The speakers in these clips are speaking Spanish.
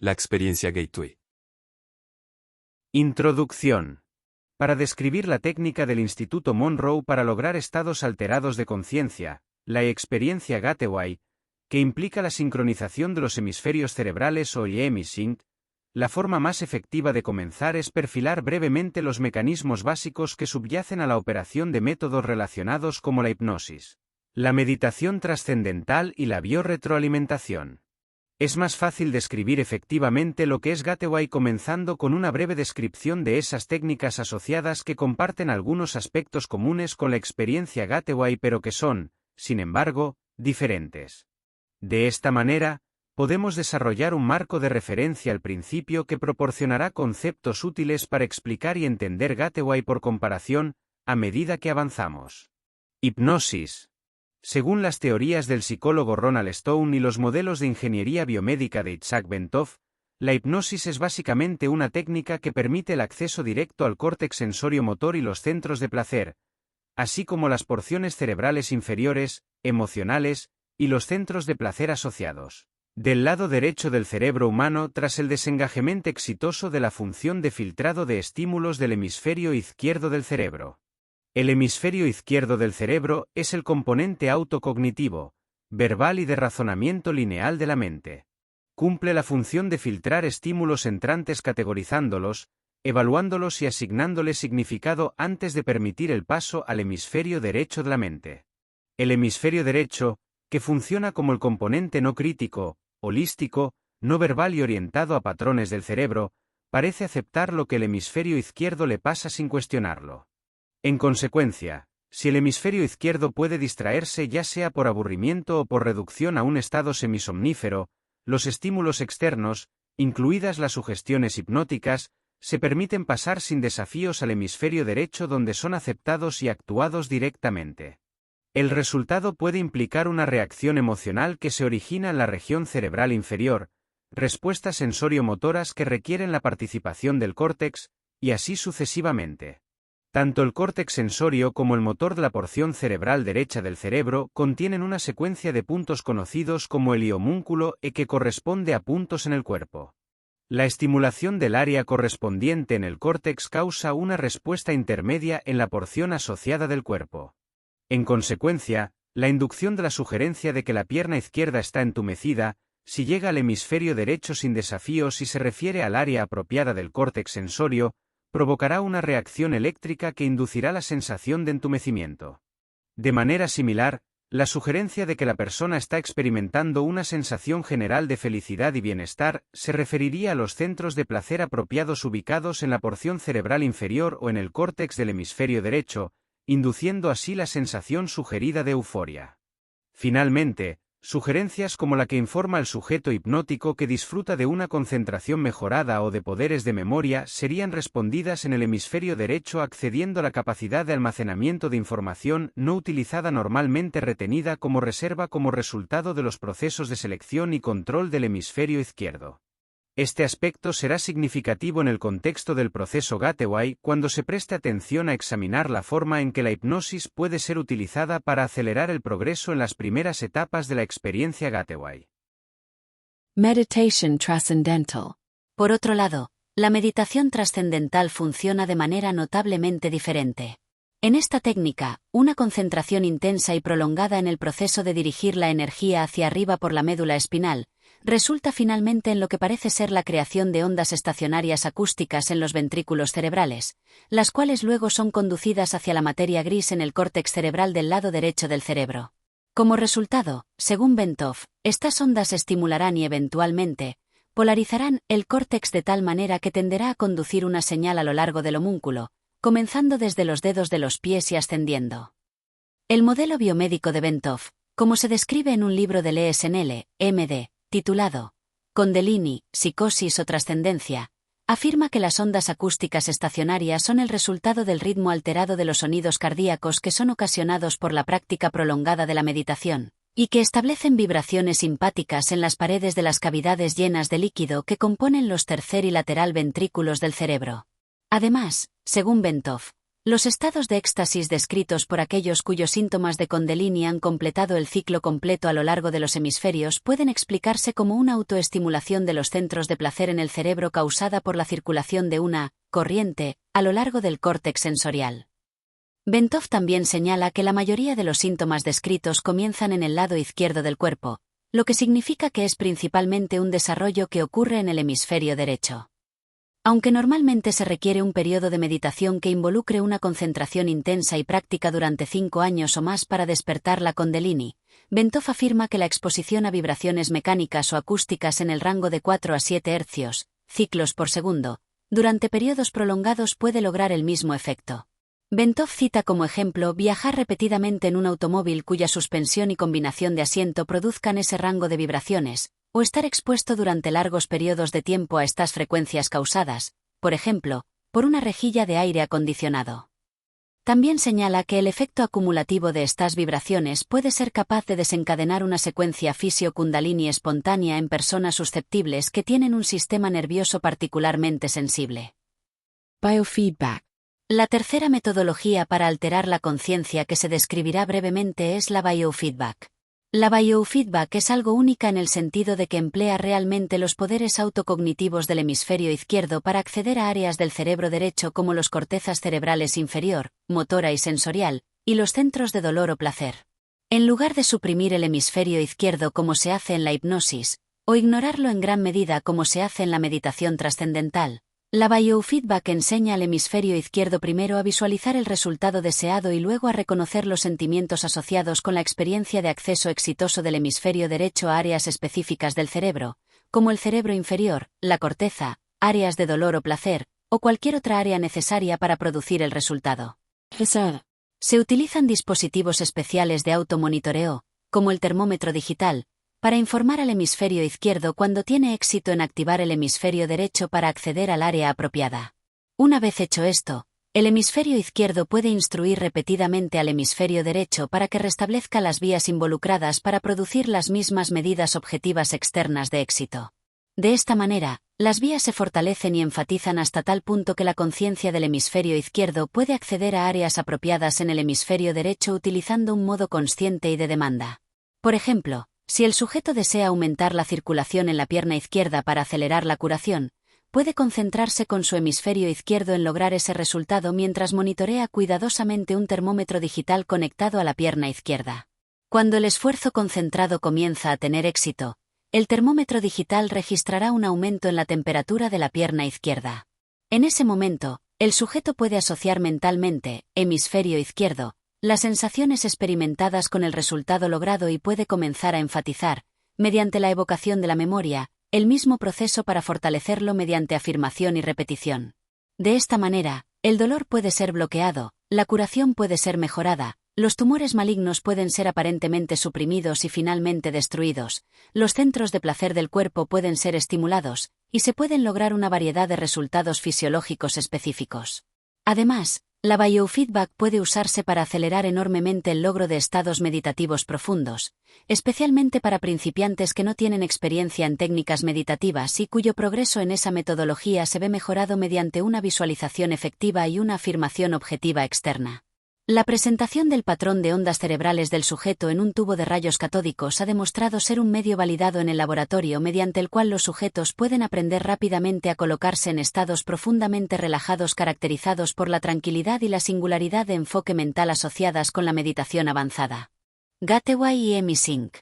La experiencia Gateway. Introducción. Para describir la técnica del Instituto Monroe para lograr estados alterados de conciencia, la experiencia Gateway, que implica la sincronización de los hemisferios cerebrales o hemisync, la forma más efectiva de comenzar es perfilar brevemente los mecanismos básicos que subyacen a la operación de métodos relacionados como la hipnosis, la meditación trascendental y la biorretroalimentación. Es más fácil describir efectivamente lo que es Gateway comenzando con una breve descripción de esas técnicas asociadas que comparten algunos aspectos comunes con la experiencia Gateway pero que son, sin embargo, diferentes. De esta manera, podemos desarrollar un marco de referencia al principio que proporcionará conceptos útiles para explicar y entender Gateway por comparación, a medida que avanzamos. Hipnosis. Según las teorías del psicólogo Ronald Stone y los modelos de ingeniería biomédica de Itzhak Bentov, la hipnosis es básicamente una técnica que permite el acceso directo al córtex sensorio-motor y los centros de placer, así como las porciones cerebrales inferiores, emocionales, y los centros de placer asociados, del lado derecho del cerebro humano tras el desengajamiento exitoso de la función de filtrado de estímulos del hemisferio izquierdo del cerebro. El hemisferio izquierdo del cerebro es el componente autocognitivo, verbal y de razonamiento lineal de la mente. Cumple la función de filtrar estímulos entrantes categorizándolos, evaluándolos y asignándoles significado antes de permitir el paso al hemisferio derecho de la mente. El hemisferio derecho, que funciona como el componente no crítico, holístico, no verbal y orientado a patrones del cerebro, parece aceptar lo que el hemisferio izquierdo le pasa sin cuestionarlo. En consecuencia, si el hemisferio izquierdo puede distraerse ya sea por aburrimiento o por reducción a un estado semisomnífero, los estímulos externos, incluidas las sugestiones hipnóticas, se permiten pasar sin desafíos al hemisferio derecho donde son aceptados y actuados directamente. El resultado puede implicar una reacción emocional que se origina en la región cerebral inferior, respuestas sensorio-motoras que requieren la participación del córtex, y así sucesivamente. Tanto el córtex sensorio como el motor de la porción cerebral derecha del cerebro contienen una secuencia de puntos conocidos como el homúnculo que corresponde a puntos en el cuerpo. La estimulación del área correspondiente en el córtex causa una respuesta intermedia en la porción asociada del cuerpo. En consecuencia, la inducción de la sugerencia de que la pierna izquierda está entumecida, si llega al hemisferio derecho sin desafíos y se refiere al área apropiada del córtex sensorio, provocará una reacción eléctrica que inducirá la sensación de entumecimiento. De manera similar, la sugerencia de que la persona está experimentando una sensación general de felicidad y bienestar se referiría a los centros de placer apropiados ubicados en la porción cerebral inferior o en el córtex del hemisferio derecho, induciendo así la sensación sugerida de euforia. Finalmente, sugerencias como la que informa al sujeto hipnótico que disfruta de una concentración mejorada o de poderes de memoria serían respondidas en el hemisferio derecho accediendo a la capacidad de almacenamiento de información no utilizada normalmente retenida como reserva como resultado de los procesos de selección y control del hemisferio izquierdo. Este aspecto será significativo en el contexto del proceso Gateway cuando se preste atención a examinar la forma en que la hipnosis puede ser utilizada para acelerar el progreso en las primeras etapas de la experiencia Gateway. Meditation Transcendental. Por otro lado, la meditación trascendental funciona de manera notablemente diferente. En esta técnica, una concentración intensa y prolongada en el proceso de dirigir la energía hacia arriba por la médula espinal, resulta finalmente en lo que parece ser la creación de ondas estacionarias acústicas en los ventrículos cerebrales, las cuales luego son conducidas hacia la materia gris en el córtex cerebral del lado derecho del cerebro. Como resultado, según Bentov, estas ondas estimularán y eventualmente polarizarán el córtex de tal manera que tenderá a conducir una señal a lo largo del homúnculo, comenzando desde los dedos de los pies y ascendiendo. El modelo biomédico de Bentov, como se describe en un libro del ESNL, MD, titulado Kundalini, psicosis o trascendencia, afirma que las ondas acústicas estacionarias son el resultado del ritmo alterado de los sonidos cardíacos que son ocasionados por la práctica prolongada de la meditación, y que establecen vibraciones simpáticas en las paredes de las cavidades llenas de líquido que componen los tercer y lateral ventrículos del cerebro. Además, según Bentov, Los estados de éxtasis descritos por aquellos cuyos síntomas de Kundalini han completado el ciclo completo a lo largo de los hemisferios pueden explicarse como una autoestimulación de los centros de placer en el cerebro causada por la circulación de una corriente a lo largo del córtex sensorial. Bentov también señala que la mayoría de los síntomas descritos comienzan en el lado izquierdo del cuerpo, lo que significa que es principalmente un desarrollo que ocurre en el hemisferio derecho. Aunque normalmente se requiere un periodo de meditación que involucre una concentración intensa y práctica durante 5 años o más para despertar la Kundalini, Bentov afirma que la exposición a vibraciones mecánicas o acústicas en el rango de 4 a 7 hercios, ciclos por segundo, durante periodos prolongados puede lograr el mismo efecto. Bentov cita como ejemplo viajar repetidamente en un automóvil cuya suspensión y combinación de asiento produzcan ese rango de vibraciones, o estar expuesto durante largos periodos de tiempo a estas frecuencias causadas, por ejemplo, por una rejilla de aire acondicionado. También señala que el efecto acumulativo de estas vibraciones puede ser capaz de desencadenar una secuencia fisio-kundalini espontánea en personas susceptibles que tienen un sistema nervioso particularmente sensible. Biofeedback. La tercera metodología para alterar la conciencia que se describirá brevemente es la biofeedback. La biofeedback es algo única en el sentido de que emplea realmente los poderes autocognitivos del hemisferio izquierdo para acceder a áreas del cerebro derecho como los cortezas cerebrales inferior, motora y sensorial, y los centros de dolor o placer. En lugar de suprimir el hemisferio izquierdo como se hace en la hipnosis, o ignorarlo en gran medida como se hace en la meditación trascendental, la biofeedback enseña al hemisferio izquierdo primero a visualizar el resultado deseado y luego a reconocer los sentimientos asociados con la experiencia de acceso exitoso del hemisferio derecho a áreas específicas del cerebro, como el cerebro inferior, la corteza, áreas de dolor o placer, o cualquier otra área necesaria para producir el resultado. Se utilizan dispositivos especiales de automonitoreo, como el termómetro digital, para informar al hemisferio izquierdo cuando tiene éxito en activar el hemisferio derecho para acceder al área apropiada. Una vez hecho esto, el hemisferio izquierdo puede instruir repetidamente al hemisferio derecho para que restablezca las vías involucradas para producir las mismas medidas objetivas externas de éxito. De esta manera, las vías se fortalecen y enfatizan hasta tal punto que la conciencia del hemisferio izquierdo puede acceder a áreas apropiadas en el hemisferio derecho utilizando un modo consciente y de demanda. Por ejemplo, si el sujeto desea aumentar la circulación en la pierna izquierda para acelerar la curación, puede concentrarse con su hemisferio izquierdo en lograr ese resultado mientras monitorea cuidadosamente un termómetro digital conectado a la pierna izquierda. Cuando el esfuerzo concentrado comienza a tener éxito, el termómetro digital registrará un aumento en la temperatura de la pierna izquierda. En ese momento, el sujeto puede asociar mentalmente, hemisferio izquierdo, las sensaciones experimentadas con el resultado logrado y puede comenzar a enfatizar, mediante la evocación de la memoria, el mismo proceso para fortalecerlo mediante afirmación y repetición. De esta manera, el dolor puede ser bloqueado, la curación puede ser mejorada, los tumores malignos pueden ser aparentemente suprimidos y finalmente destruidos, los centros de placer del cuerpo pueden ser estimulados, y se pueden lograr una variedad de resultados fisiológicos específicos. Además, la biofeedback puede usarse para acelerar enormemente el logro de estados meditativos profundos, especialmente para principiantes que no tienen experiencia en técnicas meditativas y cuyo progreso en esa metodología se ve mejorado mediante una visualización efectiva y una afirmación objetiva externa. La presentación del patrón de ondas cerebrales del sujeto en un tubo de rayos catódicos ha demostrado ser un medio validado en el laboratorio mediante el cual los sujetos pueden aprender rápidamente a colocarse en estados profundamente relajados caracterizados por la tranquilidad y la singularidad de enfoque mental asociadas con la meditación avanzada. Gateway y Emisync.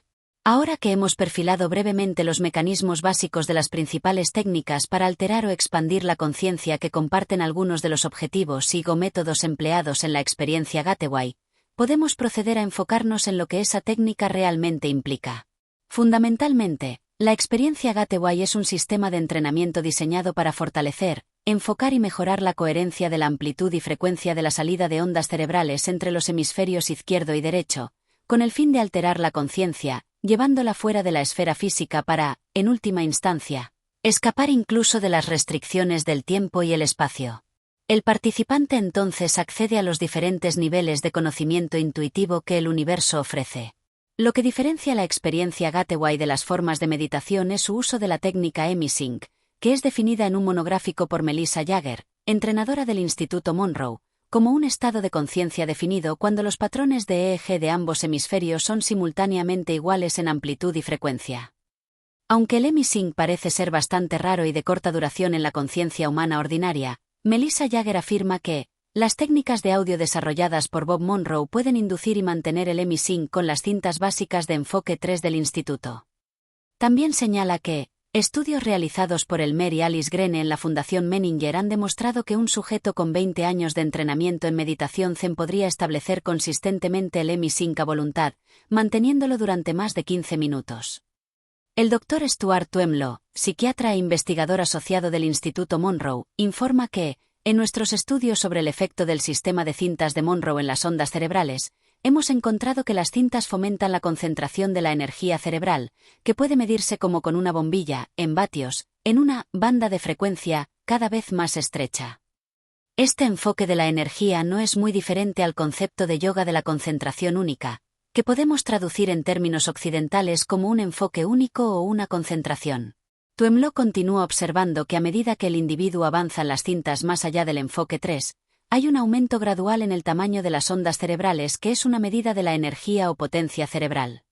Ahora que hemos perfilado brevemente los mecanismos básicos de las principales técnicas para alterar o expandir la conciencia que comparten algunos de los objetivos y o métodos empleados en la experiencia Gateway, podemos proceder a enfocarnos en lo que esa técnica realmente implica. Fundamentalmente, la experiencia Gateway es un sistema de entrenamiento diseñado para fortalecer, enfocar y mejorar la coherencia de la amplitud y frecuencia de la salida de ondas cerebrales entre los hemisferios izquierdo y derecho, con el fin de alterar la conciencia, llevándola fuera de la esfera física para, en última instancia, escapar incluso de las restricciones del tiempo y el espacio. El participante entonces accede a los diferentes niveles de conocimiento intuitivo que el universo ofrece. Lo que diferencia la experiencia Gateway de las formas de meditación es su uso de la técnica Emisync, que es definida en un monográfico por Melissa Jagger, entrenadora del Instituto Monroe, como un estado de conciencia definido cuando los patrones de EEG de ambos hemisferios son simultáneamente iguales en amplitud y frecuencia. Aunque el EMI-Sync parece ser bastante raro y de corta duración en la conciencia humana ordinaria, Melissa Jagger afirma que las técnicas de audio desarrolladas por Bob Monroe pueden inducir y mantener el EMI-Sync con las cintas básicas de enfoque 3 del instituto. También señala que estudios realizados por Elmer y Alice Grene en la Fundación Menninger han demostrado que un sujeto con 20 años de entrenamiento en meditación Zen podría establecer consistentemente el EMI-Sync a voluntad, manteniéndolo durante más de 15 minutos. El Dr. Stuart Twemlow, psiquiatra e investigador asociado del Instituto Monroe, informa que, en nuestros estudios sobre el efecto del sistema de cintas de Monroe en las ondas cerebrales, hemos encontrado que las cintas fomentan la concentración de la energía cerebral, que puede medirse como con una bombilla, en vatios, en una banda de frecuencia cada vez más estrecha. Este enfoque de la energía no es muy diferente al concepto de yoga de la concentración única, que podemos traducir en términos occidentales como un enfoque único o una concentración. Twemlow continúa observando que a medida que el individuo avanza en las cintas más allá del enfoque 3, hay un aumento gradual en el tamaño de las ondas cerebrales que es una medida de la energía o potencia cerebral.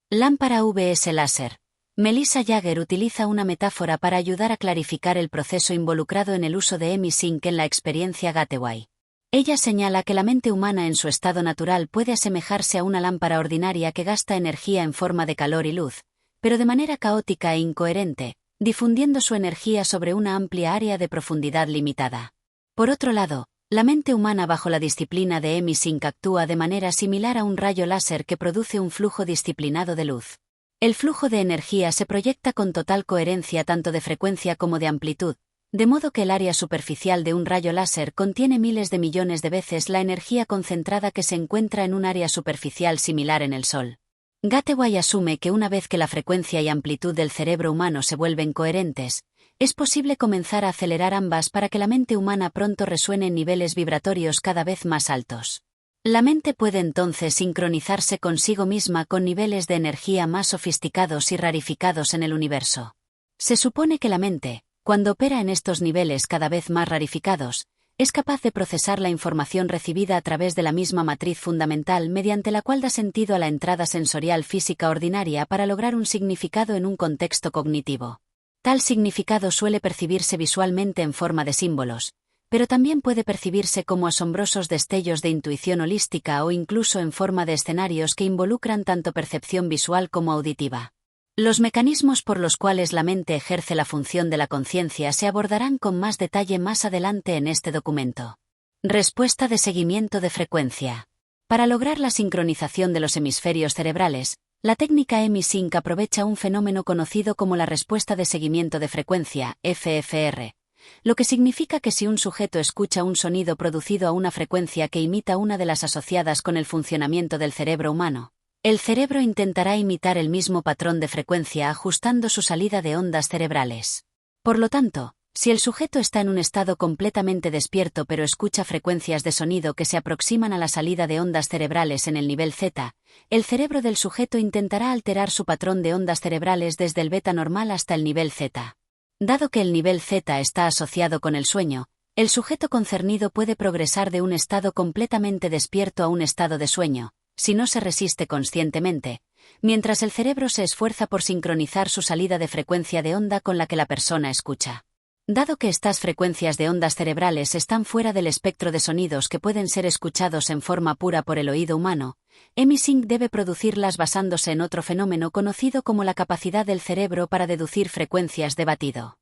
Lámpara VS láser. Melissa Jagger utiliza una metáfora para ayudar a clarificar el proceso involucrado en el uso de EMI-Sync en la experiencia Gateway. Ella señala que la mente humana en su estado natural puede asemejarse a una lámpara ordinaria que gasta energía en forma de calor y luz, pero de manera caótica e incoherente, difundiendo su energía sobre una amplia área de profundidad limitada. Por otro lado, la mente humana bajo la disciplina de EMI-Sync actúa de manera similar a un rayo láser que produce un flujo disciplinado de luz. El flujo de energía se proyecta con total coherencia tanto de frecuencia como de amplitud, de modo que el área superficial de un rayo láser contiene miles de millones de veces la energía concentrada que se encuentra en un área superficial similar en el Sol. Gateway asume que una vez que la frecuencia y amplitud del cerebro humano se vuelven coherentes, es posible comenzar a acelerar ambas para que la mente humana pronto resuene en niveles vibratorios cada vez más altos. La mente puede entonces sincronizarse consigo misma con niveles de energía más sofisticados y rarificados en el universo. Se supone que la mente, cuando opera en estos niveles cada vez más rarificados, es capaz de procesar la información recibida a través de la misma matriz fundamental mediante la cual da sentido a la entrada sensorial física ordinaria para lograr un significado en un contexto cognitivo. Tal significado suele percibirse visualmente en forma de símbolos, pero también puede percibirse como asombrosos destellos de intuición holística o incluso en forma de escenarios que involucran tanto percepción visual como auditiva. Los mecanismos por los cuales la mente ejerce la función de la conciencia se abordarán con más detalle más adelante en este documento. Respuesta de seguimiento de frecuencia. Para lograr la sincronización de los hemisferios cerebrales, la técnica EMI-Sync aprovecha un fenómeno conocido como la respuesta de seguimiento de frecuencia, FFR, lo que significa que si un sujeto escucha un sonido producido a una frecuencia que imita una de las asociadas con el funcionamiento del cerebro humano, el cerebro intentará imitar el mismo patrón de frecuencia ajustando su salida de ondas cerebrales. Por lo tanto, si el sujeto está en un estado completamente despierto pero escucha frecuencias de sonido que se aproximan a la salida de ondas cerebrales en el nivel Z, el cerebro del sujeto intentará alterar su patrón de ondas cerebrales desde el beta normal hasta el nivel Z. Dado que el nivel Z está asociado con el sueño, el sujeto concernido puede progresar de un estado completamente despierto a un estado de sueño, si no se resiste conscientemente, mientras el cerebro se esfuerza por sincronizar su salida de frecuencia de onda con la que la persona escucha. Dado que estas frecuencias de ondas cerebrales están fuera del espectro de sonidos que pueden ser escuchados en forma pura por el oído humano, EMI-Sync debe producirlas basándose en otro fenómeno conocido como la capacidad del cerebro para deducir frecuencias de batido.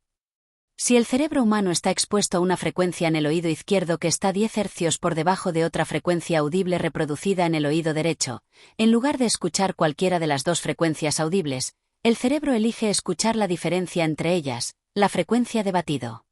Si el cerebro humano está expuesto a una frecuencia en el oído izquierdo que está 10 Hz por debajo de otra frecuencia audible reproducida en el oído derecho, en lugar de escuchar cualquiera de las dos frecuencias audibles, el cerebro elige escuchar la diferencia entre ellas, la frecuencia de batido.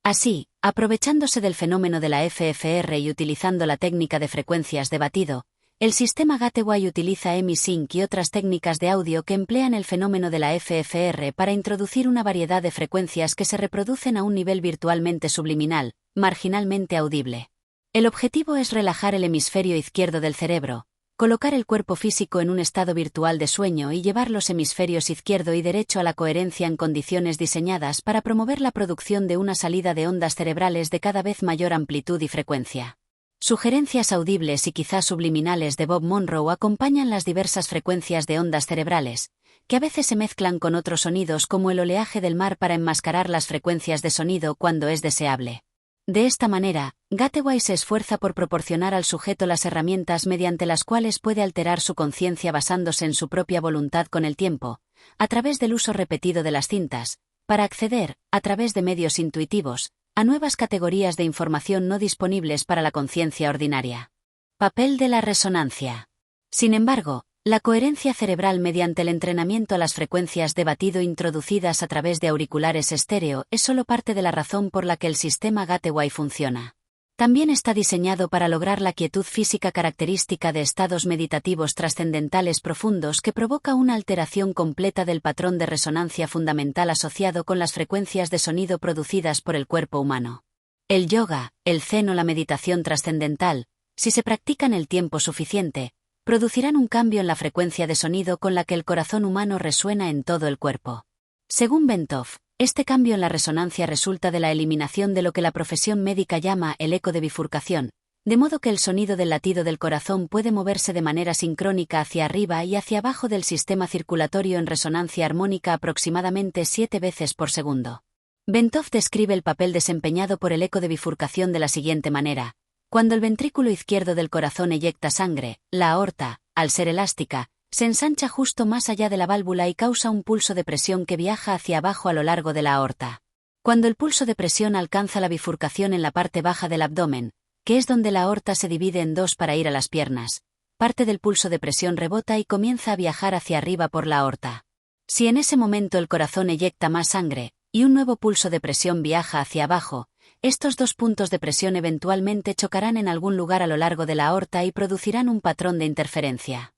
Así, aprovechándose del fenómeno de la FFR y utilizando la técnica de frecuencias de batido, el sistema Gateway utiliza EMI-Sync y otras técnicas de audio que emplean el fenómeno de la FFR para introducir una variedad de frecuencias que se reproducen a un nivel virtualmente subliminal, marginalmente audible. El objetivo es relajar el hemisferio izquierdo del cerebro, colocar el cuerpo físico en un estado virtual de sueño y llevar los hemisferios izquierdo y derecho a la coherencia en condiciones diseñadas para promover la producción de una salida de ondas cerebrales de cada vez mayor amplitud y frecuencia. Sugerencias audibles y quizás subliminales de Bob Monroe acompañan las diversas frecuencias de ondas cerebrales, que a veces se mezclan con otros sonidos como el oleaje del mar para enmascarar las frecuencias de sonido cuando es deseable. De esta manera, Gateway se esfuerza por proporcionar al sujeto las herramientas mediante las cuales puede alterar su conciencia basándose en su propia voluntad con el tiempo, a través del uso repetido de las cintas, para acceder, a través de medios intuitivos, a nuevas categorías de información no disponibles para la conciencia ordinaria. Papel de la resonancia. Sin embargo, la coherencia cerebral mediante el entrenamiento a las frecuencias de batido introducidas a través de auriculares estéreo es solo parte de la razón por la que el sistema Gateway funciona. También está diseñado para lograr la quietud física característica de estados meditativos trascendentales profundos que provoca una alteración completa del patrón de resonancia fundamental asociado con las frecuencias de sonido producidas por el cuerpo humano. El yoga, el zen o la meditación trascendental, si se practican el tiempo suficiente, producirán un cambio en la frecuencia de sonido con la que el corazón humano resuena en todo el cuerpo. Según Bentov, este cambio en la resonancia resulta de la eliminación de lo que la profesión médica llama el eco de bifurcación, de modo que el sonido del latido del corazón puede moverse de manera sincrónica hacia arriba y hacia abajo del sistema circulatorio en resonancia armónica aproximadamente 7 veces por segundo. Bentov describe el papel desempeñado por el eco de bifurcación de la siguiente manera. Cuando el ventrículo izquierdo del corazón eyecta sangre, la aorta, al ser elástica, se ensancha justo más allá de la válvula y causa un pulso de presión que viaja hacia abajo a lo largo de la aorta. Cuando el pulso de presión alcanza la bifurcación en la parte baja del abdomen, que es donde la aorta se divide en dos para ir a las piernas, parte del pulso de presión rebota y comienza a viajar hacia arriba por la aorta. Si en ese momento el corazón eyecta más sangre, y un nuevo pulso de presión viaja hacia abajo, estos dos puntos de presión eventualmente chocarán en algún lugar a lo largo de la aorta y producirán un patrón de interferencia.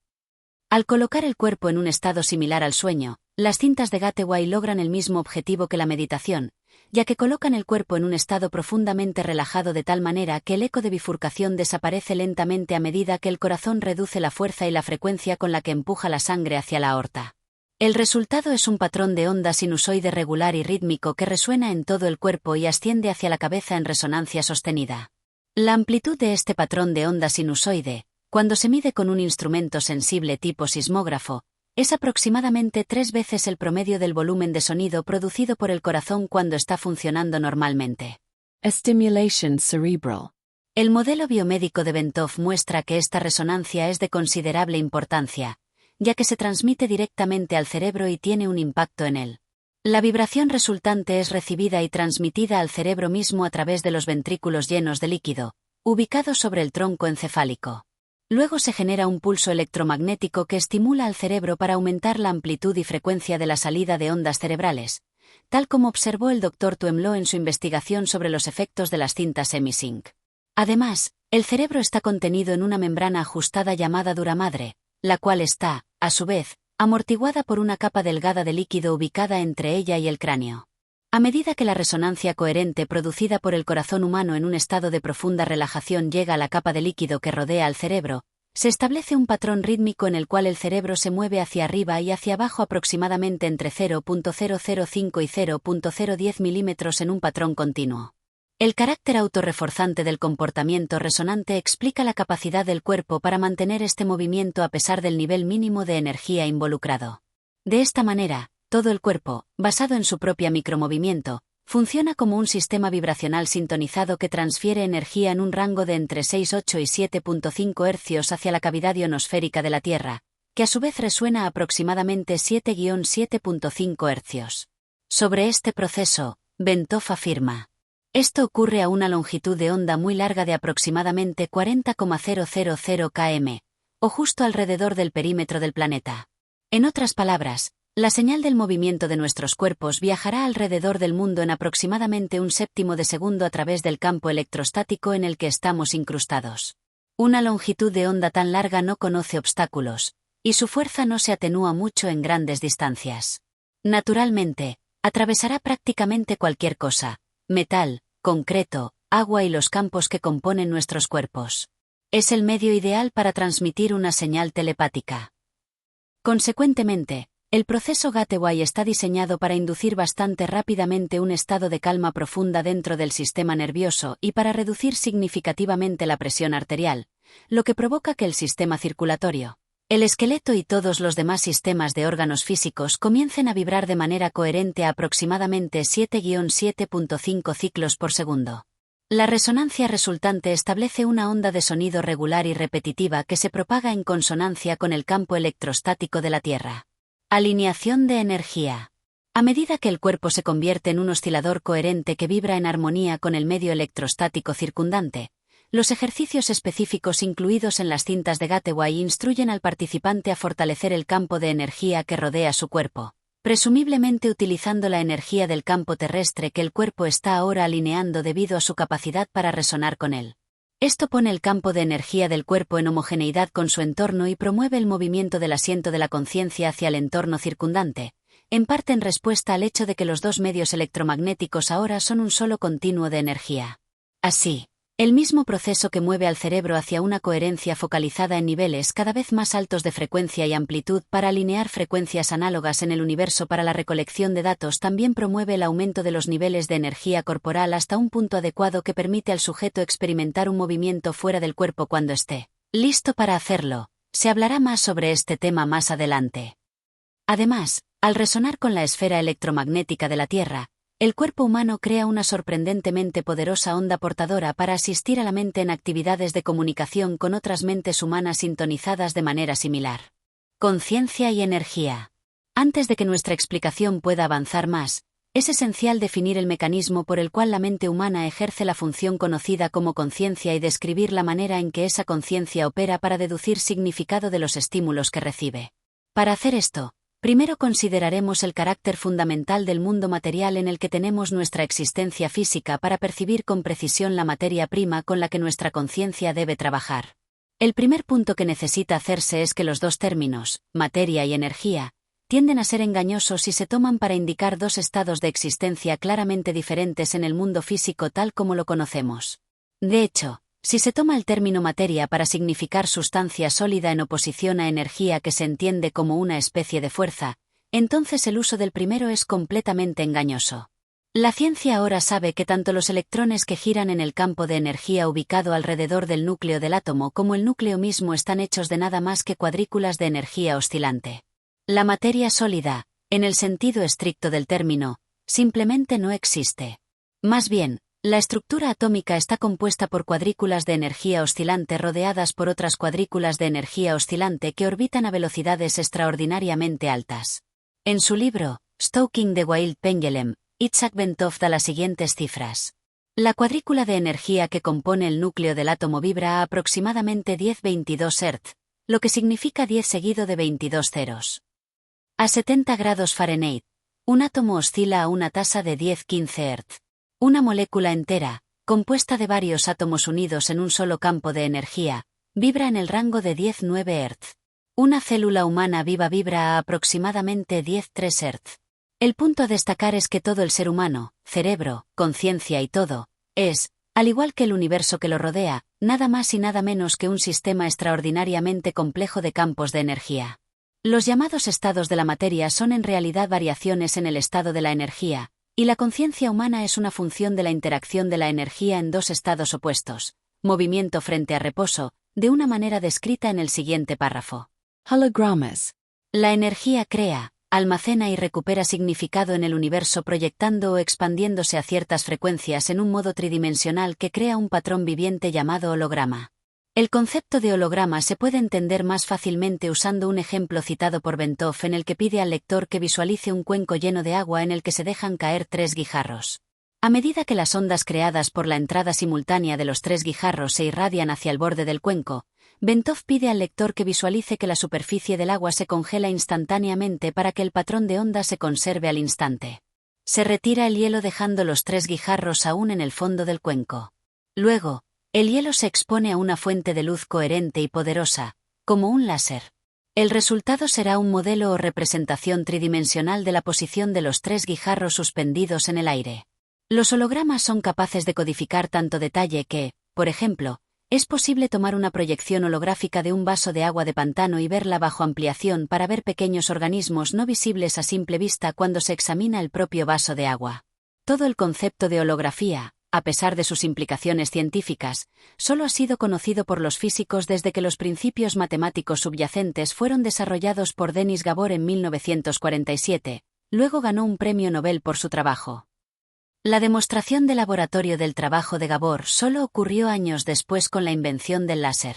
Al colocar el cuerpo en un estado similar al sueño, las cintas de Gateway logran el mismo objetivo que la meditación, ya que colocan el cuerpo en un estado profundamente relajado de tal manera que el eco de bifurcación desaparece lentamente a medida que el corazón reduce la fuerza y la frecuencia con la que empuja la sangre hacia la aorta. El resultado es un patrón de onda sinusoide regular y rítmico que resuena en todo el cuerpo y asciende hacia la cabeza en resonancia sostenida. La amplitud de este patrón de onda sinusoide, cuando se mide con un instrumento sensible tipo sismógrafo, es aproximadamente 3 veces el promedio del volumen de sonido producido por el corazón cuando está funcionando normalmente. A stimulation cerebral. El modelo biomédico de Bentov muestra que esta resonancia es de considerable importancia, ya que se transmite directamente al cerebro y tiene un impacto en él. La vibración resultante es recibida y transmitida al cerebro mismo a través de los ventrículos llenos de líquido, ubicados sobre el tronco encefálico. Luego se genera un pulso electromagnético que estimula al cerebro para aumentar la amplitud y frecuencia de la salida de ondas cerebrales, tal como observó el Dr. Tuemlo en su investigación sobre los efectos de las cintas Semisync. Además, el cerebro está contenido en una membrana ajustada llamada duramadre, la cual está, a su vez, amortiguada por una capa delgada de líquido ubicada entre ella y el cráneo. A medida que la resonancia coherente producida por el corazón humano en un estado de profunda relajación llega a la capa de líquido que rodea al cerebro, se establece un patrón rítmico en el cual el cerebro se mueve hacia arriba y hacia abajo aproximadamente entre 0.005 y 0.010 milímetros en un patrón continuo. El carácter autorreforzante del comportamiento resonante explica la capacidad del cuerpo para mantener este movimiento a pesar del nivel mínimo de energía involucrado. De esta manera, todo el cuerpo, basado en su propia micromovimiento, funciona como un sistema vibracional sintonizado que transfiere energía en un rango de entre 6,8 y 7,5 hercios hacia la cavidad ionosférica de la Tierra, que a su vez resuena a aproximadamente 7,7,5 hercios. Sobre este proceso, Bentov afirma: esto ocurre a una longitud de onda muy larga de aproximadamente 40,000 km, o justo alrededor del perímetro del planeta. En otras palabras, la señal del movimiento de nuestros cuerpos viajará alrededor del mundo en aproximadamente un séptimo de segundo a través del campo electrostático en el que estamos incrustados. Una longitud de onda tan larga no conoce obstáculos, y su fuerza no se atenúa mucho en grandes distancias. Naturalmente, atravesará prácticamente cualquier cosa: metal, concreto, agua y los campos que componen nuestros cuerpos. Es el medio ideal para transmitir una señal telepática. Consecuentemente, El proceso Gateway está diseñado para inducir bastante rápidamente un estado de calma profunda dentro del sistema nervioso y para reducir significativamente la presión arterial, lo que provoca que el sistema circulatorio, el esqueleto y todos los demás sistemas de órganos físicos comiencen a vibrar de manera coherente a aproximadamente 7-7.5 ciclos por segundo. La resonancia resultante establece una onda de sonido regular y repetitiva que se propaga en consonancia con el campo electrostático de la Tierra. Alineación de energía. A medida que el cuerpo se convierte en un oscilador coherente que vibra en armonía con el medio electrostático circundante, los ejercicios específicos incluidos en las cintas de Gateway instruyen al participante a fortalecer el campo de energía que rodea su cuerpo, presumiblemente utilizando la energía del campo terrestre que el cuerpo está ahora alineando debido a su capacidad para resonar con él. Esto pone el campo de energía del cuerpo en homogeneidad con su entorno y promueve el movimiento del asiento de la conciencia hacia el entorno circundante, en parte en respuesta al hecho de que los dos medios electromagnéticos ahora son un solo continuo de energía. Así, el mismo proceso que mueve al cerebro hacia una coherencia focalizada en niveles cada vez más altos de frecuencia y amplitud para alinear frecuencias análogas en el universo para la recolección de datos también promueve el aumento de los niveles de energía corporal hasta un punto adecuado que permite al sujeto experimentar un movimiento fuera del cuerpo cuando esté listo para hacerlo. Se hablará más sobre este tema más adelante. Además, al resonar con la esfera electromagnética de la Tierra, el cuerpo humano crea una sorprendentemente poderosa onda portadora para asistir a la mente en actividades de comunicación con otras mentes humanas sintonizadas de manera similar. Conciencia y energía. Antes de que nuestra explicación pueda avanzar más, es esencial definir el mecanismo por el cual la mente humana ejerce la función conocida como conciencia y describir la manera en que esa conciencia opera para deducir significado de los estímulos que recibe. Para hacer esto, primero consideraremos el carácter fundamental del mundo material en el que tenemos nuestra existencia física para percibir con precisión la materia prima con la que nuestra conciencia debe trabajar. El primer punto que necesita hacerse es que los dos términos, materia y energía, tienden a ser engañosos si se toman para indicar dos estados de existencia claramente diferentes en el mundo físico tal como lo conocemos. De hecho, si se toma el término materia para significar sustancia sólida en oposición a energía que se entiende como una especie de fuerza, entonces el uso del primero es completamente engañoso. La ciencia ahora sabe que tanto los electrones que giran en el campo de energía ubicado alrededor del núcleo del átomo como el núcleo mismo están hechos de nada más que cuadrículas de energía oscilante. La materia sólida, en el sentido estricto del término, simplemente no existe. Más bien, la estructura atómica está compuesta por cuadrículas de energía oscilante rodeadas por otras cuadrículas de energía oscilante que orbitan a velocidades extraordinariamente altas. En su libro, Stoking the Wild Pendulum, Itzhak Bentov da las siguientes cifras. La cuadrícula de energía que compone el núcleo del átomo vibra a aproximadamente 10-22 Hz, lo que significa 10 seguido de 22 ceros. A 70 grados Fahrenheit, un átomo oscila a una tasa de 10-15 Hz. Una molécula entera, compuesta de varios átomos unidos en un solo campo de energía, vibra en el rango de 10-9 Hz. Una célula humana viva vibra a aproximadamente 10-3 Hz. El punto a destacar es que todo el ser humano, cerebro, conciencia y todo, es, al igual que el universo que lo rodea, nada más y nada menos que un sistema extraordinariamente complejo de campos de energía. Los llamados estados de la materia son en realidad variaciones en el estado de la energía, y la conciencia humana es una función de la interacción de la energía en dos estados opuestos, movimiento frente a reposo, de una manera descrita en el siguiente párrafo. Holograms. La energía crea, almacena y recupera significado en el universo proyectando o expandiéndose a ciertas frecuencias en un modo tridimensional que crea un patrón viviente llamado holograma. El concepto de holograma se puede entender más fácilmente usando un ejemplo citado por Bentov en el que pide al lector que visualice un cuenco lleno de agua en el que se dejan caer 3 guijarros. A medida que las ondas creadas por la entrada simultánea de los 3 guijarros se irradian hacia el borde del cuenco, Bentov pide al lector que visualice que la superficie del agua se congela instantáneamente para que el patrón de onda se conserve al instante. Se retira el hielo dejando los 3 guijarros aún en el fondo del cuenco. Luego, el hielo se expone a una fuente de luz coherente y poderosa, como un láser. El resultado será un modelo o representación tridimensional de la posición de los 3 guijarros suspendidos en el aire. Los hologramas son capaces de codificar tanto detalle que, por ejemplo, Es posible tomar una proyección holográfica de un vaso de agua de pantano y verla bajo ampliación para ver pequeños organismos no visibles a simple vista cuando se examina el propio vaso de agua. Todo el concepto de holografía, a pesar de sus implicaciones científicas, solo ha sido conocido por los físicos desde que los principios matemáticos subyacentes fueron desarrollados por Denis Gabor en 1947. Luego ganó un premio Nobel por su trabajo. La demostración de laboratorio del trabajo de Gabor solo ocurrió años después con la invención del láser.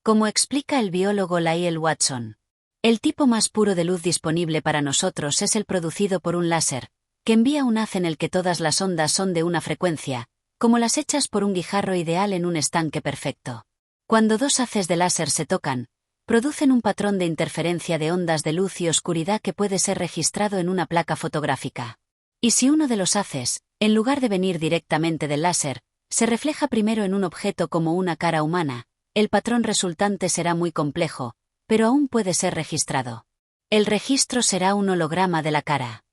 Como explica el biólogo Lyell Watson, el tipo más puro de luz disponible para nosotros es el producido por un láser, que envía un haz en el que todas las ondas son de una frecuencia, como las hechas por un guijarro ideal en un estanque perfecto. Cuando dos haces de láser se tocan, producen un patrón de interferencia de ondas de luz y oscuridad que puede ser registrado en una placa fotográfica. Y si uno de los haces, en lugar de venir directamente del láser, se refleja primero en un objeto como una cara humana, el patrón resultante será muy complejo, pero aún puede ser registrado. El registro será un holograma de la cara.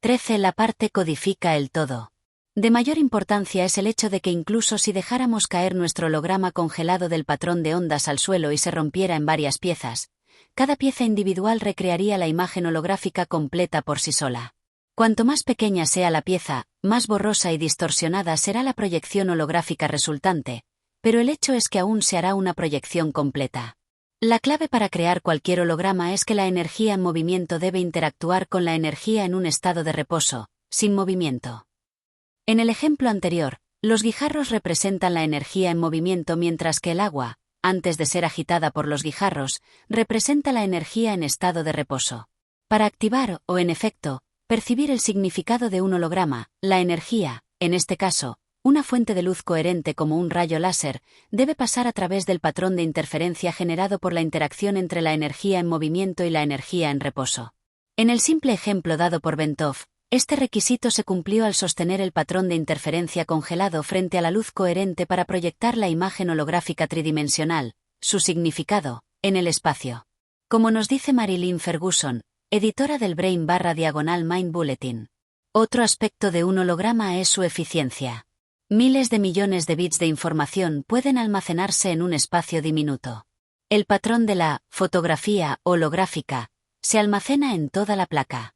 13. La parte codifica el todo. De mayor importancia es el hecho de que incluso si dejáramos caer nuestro holograma congelado del patrón de ondas al suelo y se rompiera en varias piezas, cada pieza individual recrearía la imagen holográfica completa por sí sola. Cuanto más pequeña sea la pieza, más borrosa y distorsionada será la proyección holográfica resultante, pero el hecho es que aún se hará una proyección completa. La clave para crear cualquier holograma es que la energía en movimiento debe interactuar con la energía en un estado de reposo, sin movimiento. En el ejemplo anterior, los guijarros representan la energía en movimiento mientras que el agua, antes de ser agitada por los guijarros, representa la energía en estado de reposo. Para activar, o en efecto, percibir el significado de un holograma, la energía, en este caso, una fuente de luz coherente como un rayo láser, debe pasar a través del patrón de interferencia generado por la interacción entre la energía en movimiento y la energía en reposo. En el simple ejemplo dado por Bentov, este requisito se cumplió al sostener el patrón de interferencia congelado frente a la luz coherente para proyectar la imagen holográfica tridimensional, su significado, en el espacio. Como nos dice Marilyn Ferguson, editora del Brain/Mind Bulletin. Otro aspecto de un holograma es su eficiencia. Miles de millones de bits de información pueden almacenarse en un espacio diminuto. El patrón de la fotografía holográfica se almacena en toda la placa.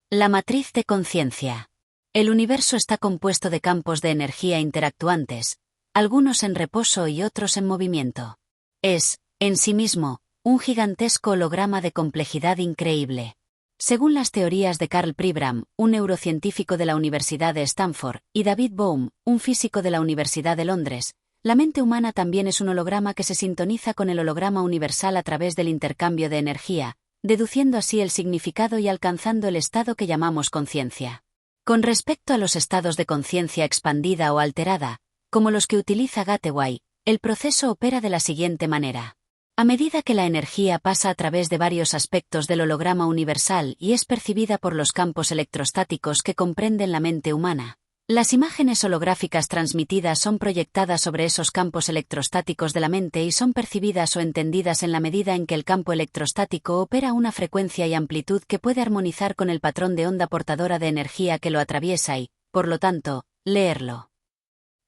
La matriz de conciencia. El universo está compuesto de campos de energía interactuantes, algunos en reposo y otros en movimiento. Es, en sí mismo, un gigantesco holograma de complejidad increíble. Según las teorías de Carl Pribram, un neurocientífico de la Universidad de Stanford, y David Bohm, un físico de la Universidad de Londres, la mente humana también es un holograma que se sintoniza con el holograma universal a través del intercambio de energía, deduciendo así el significado y alcanzando el estado que llamamos conciencia. Con respecto a los estados de conciencia expandida o alterada, como los que utiliza Gateway, el proceso opera de la siguiente manera. A medida que la energía pasa a través de varios aspectos del holograma universal y es percibida por los campos electrostáticos que comprenden la mente humana, las imágenes holográficas transmitidas son proyectadas sobre esos campos electrostáticos de la mente y son percibidas o entendidas en la medida en que el campo electrostático opera a una frecuencia y amplitud que puede armonizar con el patrón de onda portadora de energía que lo atraviesa y, por lo tanto, leerlo.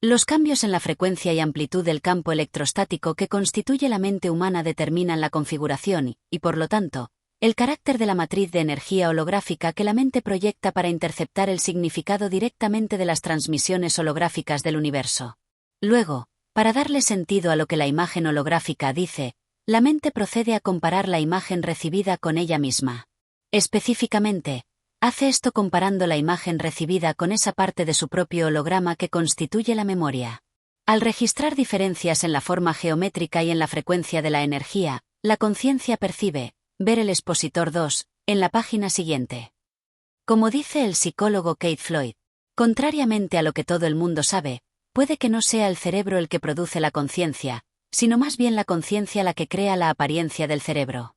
Los cambios en la frecuencia y amplitud del campo electrostático que constituye la mente humana determinan la configuración y, por lo tanto, el carácter de la matriz de energía holográfica que la mente proyecta para interceptar el significado directamente de las transmisiones holográficas del universo. Luego, para darle sentido a lo que la imagen holográfica dice, la mente procede a comparar la imagen recibida con ella misma. Específicamente, hace esto comparando la imagen recibida con esa parte de su propio holograma que constituye la memoria. Al registrar diferencias en la forma geométrica y en la frecuencia de la energía, la conciencia percibe, ver el expositor 2, en la página siguiente. Como dice el psicólogo Keith Floyd, contrariamente a lo que todo el mundo sabe, puede que no sea el cerebro el que produce la conciencia, sino más bien la conciencia la que crea la apariencia del cerebro.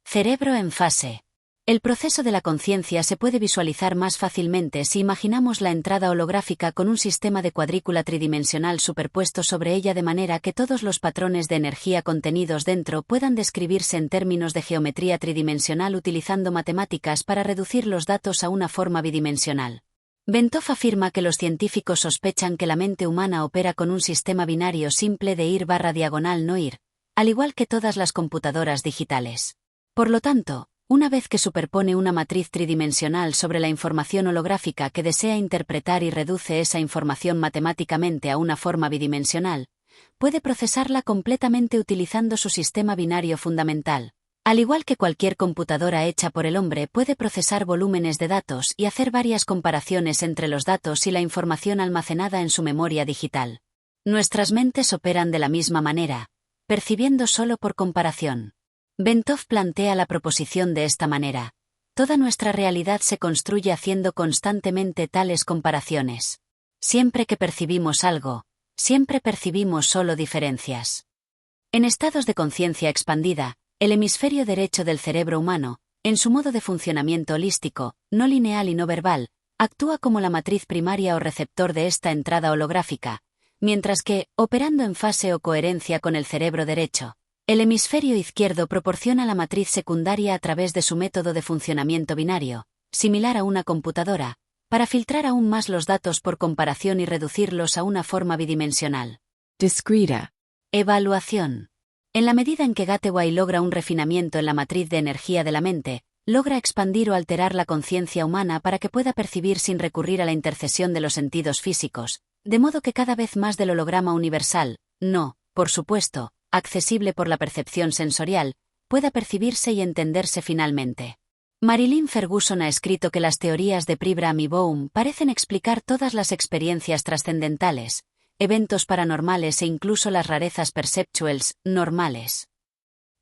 Cerebro en fase. El proceso de la conciencia se puede visualizar más fácilmente si imaginamos la entrada holográfica con un sistema de cuadrícula tridimensional superpuesto sobre ella de manera que todos los patrones de energía contenidos dentro puedan describirse en términos de geometría tridimensional utilizando matemáticas para reducir los datos a una forma bidimensional. Bentov afirma que los científicos sospechan que la mente humana opera con un sistema binario simple de ir/no ir, al igual que todas las computadoras digitales. Por lo tanto, una vez que superpone una matriz tridimensional sobre la información holográfica que desea interpretar y reduce esa información matemáticamente a una forma bidimensional, puede procesarla completamente utilizando su sistema binario fundamental. Al igual que cualquier computadora hecha por el hombre puede procesar volúmenes de datos y hacer varias comparaciones entre los datos y la información almacenada en su memoria digital. Nuestras mentes operan de la misma manera, percibiendo solo por comparación. Bentov plantea la proposición de esta manera: toda nuestra realidad se construye haciendo constantemente tales comparaciones. Siempre que percibimos algo, siempre percibimos solo diferencias. En estados de conciencia expandida, el hemisferio derecho del cerebro humano, en su modo de funcionamiento holístico, no lineal y no verbal, actúa como la matriz primaria o receptor de esta entrada holográfica, mientras que, operando en fase o coherencia con el cerebro derecho, el hemisferio izquierdo proporciona la matriz secundaria a través de su método de funcionamiento binario, similar a una computadora, para filtrar aún más los datos por comparación y reducirlos a una forma bidimensional. Discreta. Evaluación. En la medida en que Gateway logra un refinamiento en la matriz de energía de la mente, logra expandir o alterar la conciencia humana para que pueda percibir sin recurrir a la intercesión de los sentidos físicos, de modo que cada vez más del holograma universal, no, por supuesto, accesible por la percepción sensorial, pueda percibirse y entenderse finalmente. Marilyn Ferguson ha escrito que las teorías de Pribram y Bohm parecen explicar todas las experiencias trascendentales, eventos paranormales e incluso las rarezas perceptuals normales.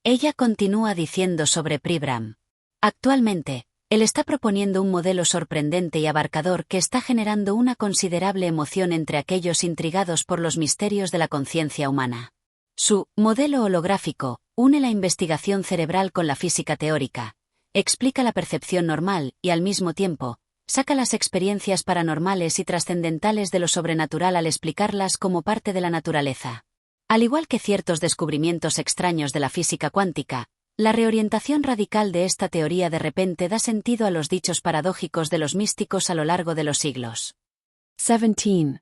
Ella continúa diciendo sobre Pribram: actualmente, él está proponiendo un modelo sorprendente y abarcador que está generando una considerable emoción entre aquellos intrigados por los misterios de la conciencia humana. Su modelo holográfico une la investigación cerebral con la física teórica, explica la percepción normal y, al mismo tiempo, saca las experiencias paranormales y trascendentales de lo sobrenatural al explicarlas como parte de la naturaleza. Al igual que ciertos descubrimientos extraños de la física cuántica, la reorientación radical de esta teoría de repente da sentido a los dichos paradójicos de los místicos a lo largo de los siglos. 17.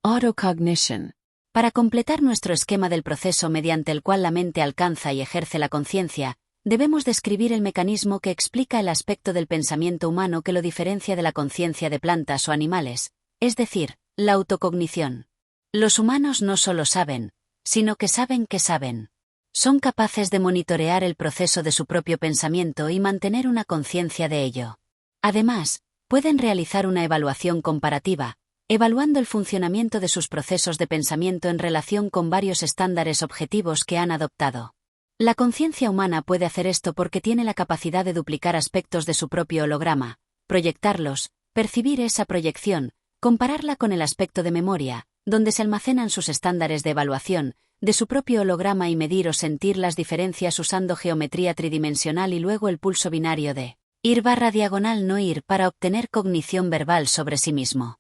Autocognition. Para completar nuestro esquema del proceso mediante el cual la mente alcanza y ejerce la conciencia, debemos describir el mecanismo que explica el aspecto del pensamiento humano que lo diferencia de la conciencia de plantas o animales, es decir, la autocognición. Los humanos no solo saben, sino que saben que saben. Son capaces de monitorear el proceso de su propio pensamiento y mantener una conciencia de ello. Además, pueden realizar una evaluación comparativa, evaluando el funcionamiento de sus procesos de pensamiento en relación con varios estándares objetivos que han adoptado. La conciencia humana puede hacer esto porque tiene la capacidad de duplicar aspectos de su propio holograma, proyectarlos, percibir esa proyección, compararla con el aspecto de memoria, donde se almacenan sus estándares de evaluación, de su propio holograma y medir o sentir las diferencias usando geometría tridimensional y luego el pulso binario de ir/no ir para obtener cognición verbal sobre sí mismo.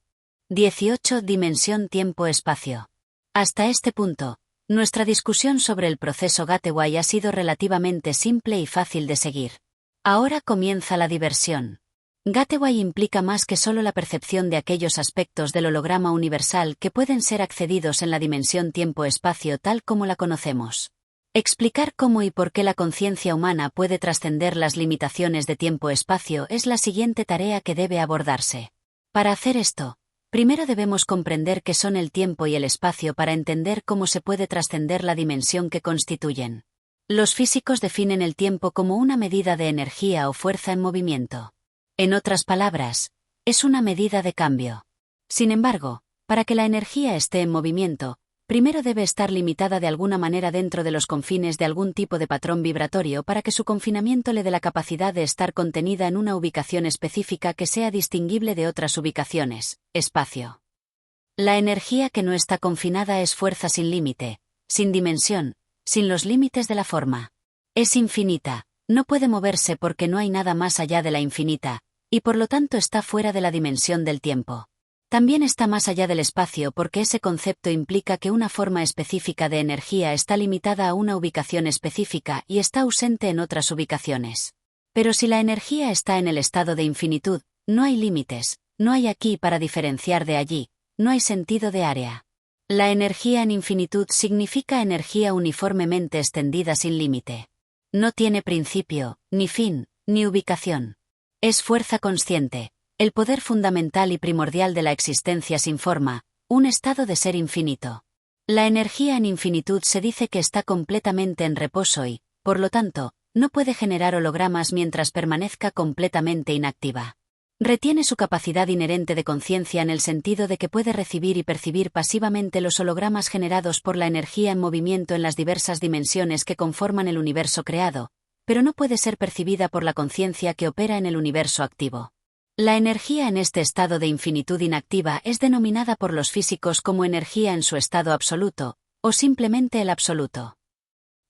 18. Dimensión tiempo-espacio. Hasta este punto, nuestra discusión sobre el proceso Gateway ha sido relativamente simple y fácil de seguir. Ahora comienza la diversión. Gateway implica más que solo la percepción de aquellos aspectos del holograma universal que pueden ser accedidos en la dimensión tiempo-espacio tal como la conocemos. Explicar cómo y por qué la conciencia humana puede trascender las limitaciones de tiempo-espacio es la siguiente tarea que debe abordarse. Para hacer esto, primero debemos comprender qué son el tiempo y el espacio para entender cómo se puede trascender la dimensión que constituyen. Los físicos definen el tiempo como una medida de energía o fuerza en movimiento. En otras palabras, es una medida de cambio. Sin embargo, para que la energía esté en movimiento, primero debe estar limitada de alguna manera dentro de los confines de algún tipo de patrón vibratorio para que su confinamiento le dé la capacidad de estar contenida en una ubicación específica que sea distinguible de otras ubicaciones, espacio. La energía que no está confinada es fuerza sin límite, sin dimensión, sin los límites de la forma. Es infinita, no puede moverse porque no hay nada más allá de la infinita, y por lo tanto está fuera de la dimensión del tiempo. También está más allá del espacio porque ese concepto implica que una forma específica de energía está limitada a una ubicación específica y está ausente en otras ubicaciones. Pero si la energía está en el estado de infinitud, no hay límites, no hay aquí para diferenciar de allí, no hay sentido de área. La energía en infinitud significa energía uniformemente extendida sin límite. No tiene principio, ni fin, ni ubicación. Es fuerza consciente, el poder fundamental y primordial de la existencia sin forma, un estado de ser infinito. La energía en infinitud se dice que está completamente en reposo y, por lo tanto, no puede generar hologramas mientras permanezca completamente inactiva. Retiene su capacidad inherente de conciencia en el sentido de que puede recibir y percibir pasivamente los hologramas generados por la energía en movimiento en las diversas dimensiones que conforman el universo creado, pero no puede ser percibida por la conciencia que opera en el universo activo. La energía en este estado de infinitud inactiva es denominada por los físicos como energía en su estado absoluto, o simplemente el absoluto.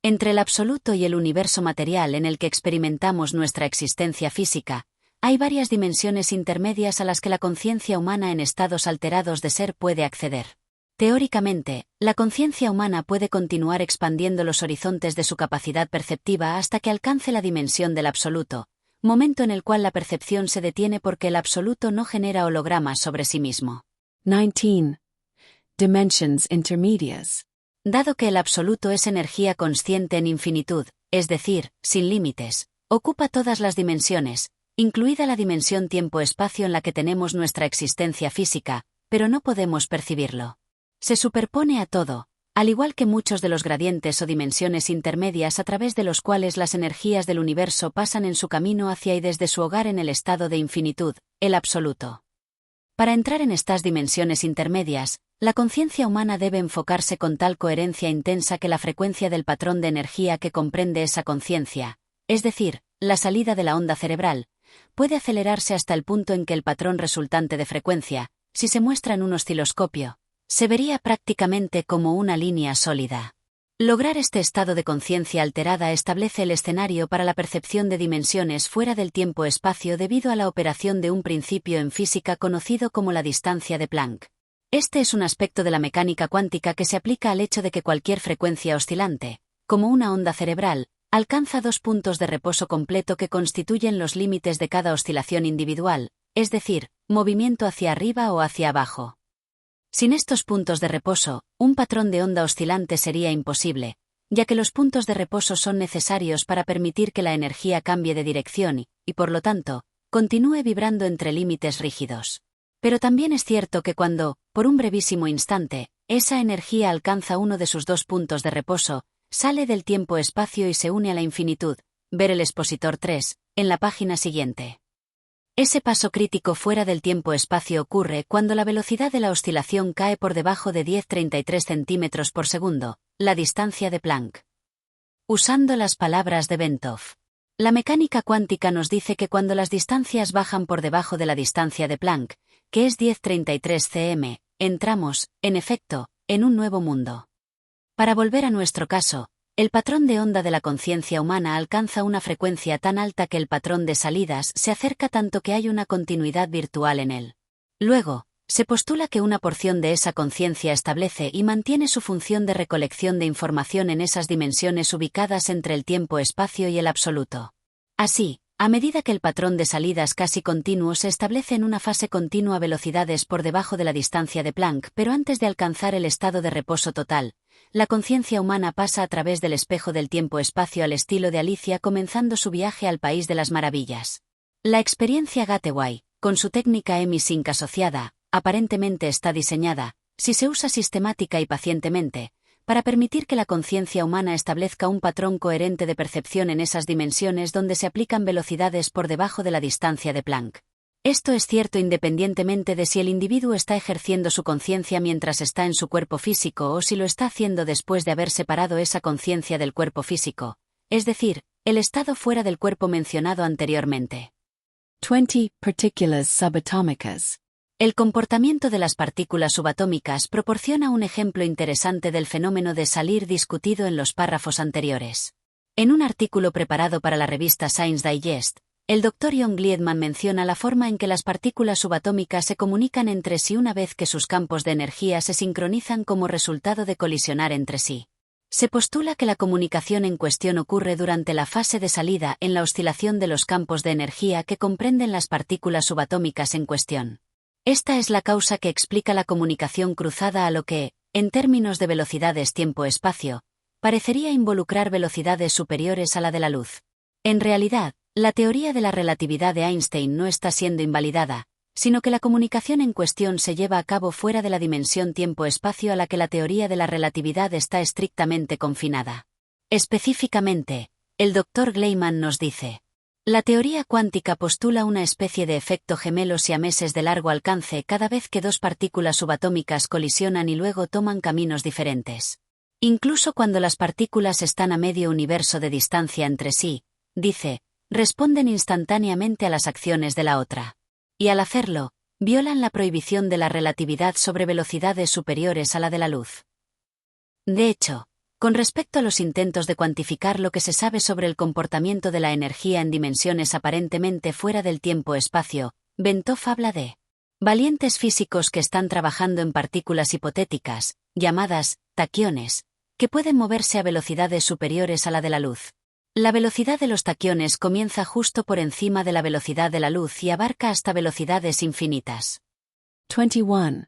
Entre el absoluto y el universo material en el que experimentamos nuestra existencia física, hay varias dimensiones intermedias a las que la conciencia humana en estados alterados de ser puede acceder. Teóricamente, la conciencia humana puede continuar expandiendo los horizontes de su capacidad perceptiva hasta que alcance la dimensión del absoluto, momento en el cual la percepción se detiene porque el absoluto no genera hologramas sobre sí mismo. 19. Dimensions intermedias. Dado que el absoluto es energía consciente en infinitud, es decir, sin límites, ocupa todas las dimensiones, incluida la dimensión tiempo-espacio en la que tenemos nuestra existencia física, pero no podemos percibirlo. Se superpone a todo, al igual que muchos de los gradientes o dimensiones intermedias a través de los cuales las energías del universo pasan en su camino hacia y desde su hogar en el estado de infinitud, el absoluto. Para entrar en estas dimensiones intermedias, la conciencia humana debe enfocarse con tal coherencia intensa que la frecuencia del patrón de energía que comprende esa conciencia, es decir, la salida de la onda cerebral, puede acelerarse hasta el punto en que el patrón resultante de frecuencia, si se muestra en un osciloscopio, se vería prácticamente como una línea sólida. Lograr este estado de conciencia alterada establece el escenario para la percepción de dimensiones fuera del tiempo-espacio debido a la operación de un principio en física conocido como la distancia de Planck. Este es un aspecto de la mecánica cuántica que se aplica al hecho de que cualquier frecuencia oscilante, como una onda cerebral, alcanza dos puntos de reposo completo que constituyen los límites de cada oscilación individual, es decir, movimiento hacia arriba o hacia abajo. Sin estos puntos de reposo, un patrón de onda oscilante sería imposible, ya que los puntos de reposo son necesarios para permitir que la energía cambie de dirección y, por lo tanto, continúe vibrando entre límites rígidos. Pero también es cierto que cuando, por un brevísimo instante, esa energía alcanza uno de sus dos puntos de reposo, sale del tiempo-espacio y se une a la infinitud, ver el expositor 3, en la página siguiente. Ese paso crítico fuera del tiempo-espacio ocurre cuando la velocidad de la oscilación cae por debajo de 10,33 centímetros por segundo, la distancia de Planck. Usando las palabras de Bentov, la mecánica cuántica nos dice que cuando las distancias bajan por debajo de la distancia de Planck, que es 10,33 cm, entramos, en efecto, en un nuevo mundo. Para volver a nuestro caso, el patrón de onda de la conciencia humana alcanza una frecuencia tan alta que el patrón de salidas se acerca tanto que hay una continuidad virtual en él. Luego, se postula que una porción de esa conciencia establece y mantiene su función de recolección de información en esas dimensiones ubicadas entre el tiempo-espacio y el absoluto. Así, a medida que el patrón de salidas casi continuo se establece en una fase continua a velocidades por debajo de la distancia de Planck, pero antes de alcanzar el estado de reposo total, la conciencia humana pasa a través del espejo del tiempo-espacio al estilo de Alicia comenzando su viaje al país de las maravillas. La experiencia Gateway, con su técnica EMI-Sync asociada, aparentemente está diseñada, si se usa sistemática y pacientemente, para permitir que la conciencia humana establezca un patrón coherente de percepción en esas dimensiones donde se aplican velocidades por debajo de la distancia de Planck. Esto es cierto independientemente de si el individuo está ejerciendo su conciencia mientras está en su cuerpo físico o si lo está haciendo después de haber separado esa conciencia del cuerpo físico, es decir, el estado fuera del cuerpo mencionado anteriormente. 20. Partículas subatómicas. El comportamiento de las partículas subatómicas proporciona un ejemplo interesante del fenómeno de salir discutido en los párrafos anteriores. En un artículo preparado para la revista Science Digest, el Dr. John Gliedman menciona la forma en que las partículas subatómicas se comunican entre sí una vez que sus campos de energía se sincronizan como resultado de colisionar entre sí. Se postula que la comunicación en cuestión ocurre durante la fase de salida en la oscilación de los campos de energía que comprenden las partículas subatómicas en cuestión. Esta es la causa que explica la comunicación cruzada a lo que, en términos de velocidades tiempo-espacio, parecería involucrar velocidades superiores a la de la luz. En realidad, la teoría de la relatividad de Einstein no está siendo invalidada, sino que la comunicación en cuestión se lleva a cabo fuera de la dimensión tiempo-espacio a la que la teoría de la relatividad está estrictamente confinada. Específicamente, el Dr. Gleiman nos dice: la teoría cuántica postula una especie de efecto gemelo siameses de largo alcance cada vez que dos partículas subatómicas colisionan y luego toman caminos diferentes. Incluso cuando las partículas están a medio universo de distancia entre sí, dice, responden instantáneamente a las acciones de la otra. Y al hacerlo, violan la prohibición de la relatividad sobre velocidades superiores a la de la luz. De hecho, con respecto a los intentos de cuantificar lo que se sabe sobre el comportamiento de la energía en dimensiones aparentemente fuera del tiempo-espacio, Ventov habla de valientes físicos que están trabajando en partículas hipotéticas, llamadas taquiones, que pueden moverse a velocidades superiores a la de la luz. La velocidad de los taquiones comienza justo por encima de la velocidad de la luz y abarca hasta velocidades infinitas. 21.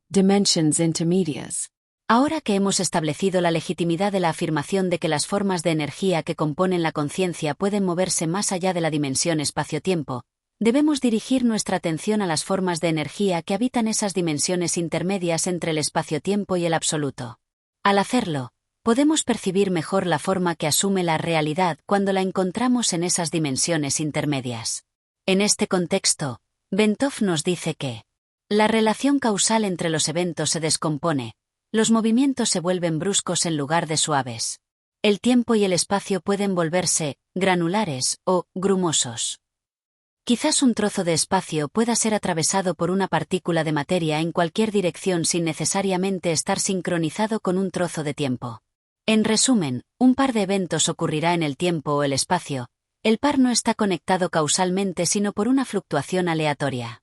Dimensions intermedias. Ahora que hemos establecido la legitimidad de la afirmación de que las formas de energía que componen la conciencia pueden moverse más allá de la dimensión espacio-tiempo, debemos dirigir nuestra atención a las formas de energía que habitan esas dimensiones intermedias entre el espacio-tiempo y el absoluto. Al hacerlo, podemos percibir mejor la forma que asume la realidad cuando la encontramos en esas dimensiones intermedias. En este contexto, Ventov nos dice que la relación causal entre los eventos se descompone, los movimientos se vuelven bruscos en lugar de suaves. El tiempo y el espacio pueden volverse granulares o grumosos. Quizás un trozo de espacio pueda ser atravesado por una partícula de materia en cualquier dirección sin necesariamente estar sincronizado con un trozo de tiempo. En resumen, un par de eventos ocurrirá en el tiempo o el espacio. El par no está conectado causalmente sino por una fluctuación aleatoria.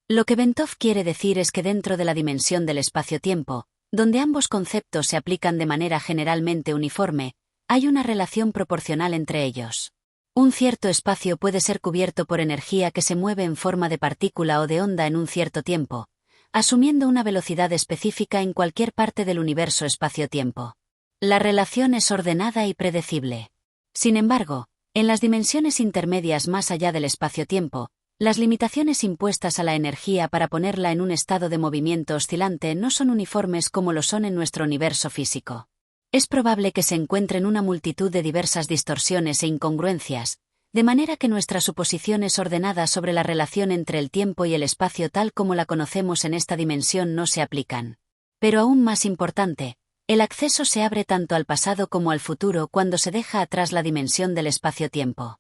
Lo que Ventov quiere decir es que dentro de la dimensión del espacio-tiempo, donde ambos conceptos se aplican de manera generalmente uniforme, hay una relación proporcional entre ellos. Un cierto espacio puede ser cubierto por energía que se mueve en forma de partícula o de onda en un cierto tiempo, asumiendo una velocidad específica en cualquier parte del universo espacio-tiempo. La relación es ordenada y predecible. Sin embargo, en las dimensiones intermedias más allá del espacio-tiempo, las limitaciones impuestas a la energía para ponerla en un estado de movimiento oscilante no son uniformes como lo son en nuestro universo físico. Es probable que se encuentren una multitud de diversas distorsiones e incongruencias, de manera que nuestras suposiciones ordenadas sobre la relación entre el tiempo y el espacio tal como la conocemos en esta dimensión no se aplican. Pero aún más importante, el acceso se abre tanto al pasado como al futuro cuando se deja atrás la dimensión del espacio-tiempo.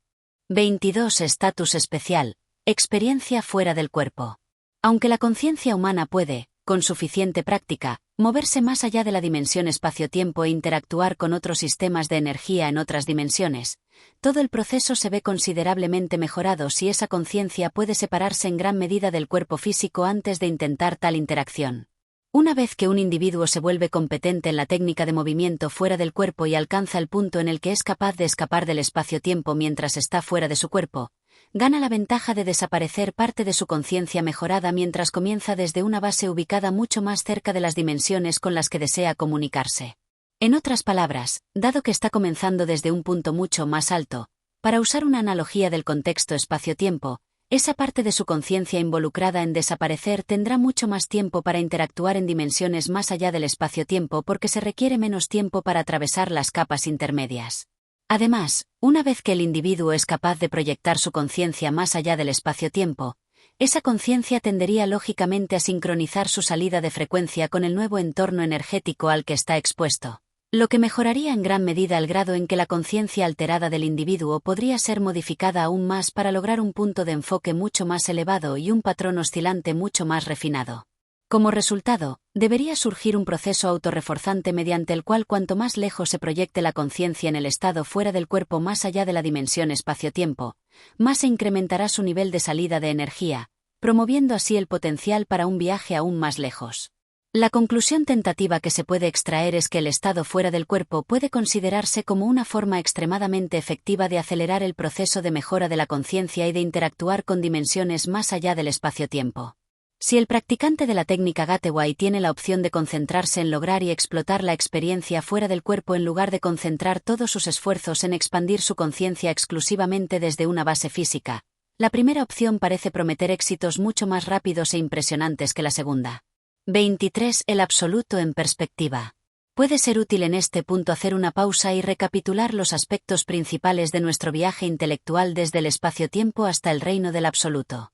22. Estatus especial. Experiencia fuera del cuerpo. Aunque la conciencia humana puede, con suficiente práctica, moverse más allá de la dimensión espacio-tiempo e interactuar con otros sistemas de energía en otras dimensiones, todo el proceso se ve considerablemente mejorado si esa conciencia puede separarse en gran medida del cuerpo físico antes de intentar tal interacción. Una vez que un individuo se vuelve competente en la técnica de movimiento fuera del cuerpo y alcanza el punto en el que es capaz de escapar del espacio-tiempo mientras está fuera de su cuerpo, gana la ventaja de desaparecer parte de su conciencia mejorada mientras comienza desde una base ubicada mucho más cerca de las dimensiones con las que desea comunicarse. En otras palabras, dado que está comenzando desde un punto mucho más alto, para usar una analogía del contexto espacio-tiempo, esa parte de su conciencia involucrada en desaparecer tendrá mucho más tiempo para interactuar en dimensiones más allá del espacio-tiempo porque se requiere menos tiempo para atravesar las capas intermedias. Además, una vez que el individuo es capaz de proyectar su conciencia más allá del espacio-tiempo, esa conciencia tendería lógicamente a sincronizar su salida de frecuencia con el nuevo entorno energético al que está expuesto, lo que mejoraría en gran medida el grado en que la conciencia alterada del individuo podría ser modificada aún más para lograr un punto de enfoque mucho más elevado y un patrón oscilante mucho más refinado. Como resultado, debería surgir un proceso autorreforzante mediante el cual cuanto más lejos se proyecte la conciencia en el estado fuera del cuerpo más allá de la dimensión espacio-tiempo, más se incrementará su nivel de salida de energía, promoviendo así el potencial para un viaje aún más lejos. La conclusión tentativa que se puede extraer es que el estado fuera del cuerpo puede considerarse como una forma extremadamente efectiva de acelerar el proceso de mejora de la conciencia y de interactuar con dimensiones más allá del espacio-tiempo. Si el practicante de la técnica Gateway tiene la opción de concentrarse en lograr y explotar la experiencia fuera del cuerpo en lugar de concentrar todos sus esfuerzos en expandir su conciencia exclusivamente desde una base física, la primera opción parece prometer éxitos mucho más rápidos e impresionantes que la segunda. 23. El absoluto en perspectiva. Puede ser útil en este punto hacer una pausa y recapitular los aspectos principales de nuestro viaje intelectual desde el espacio-tiempo hasta el reino del absoluto.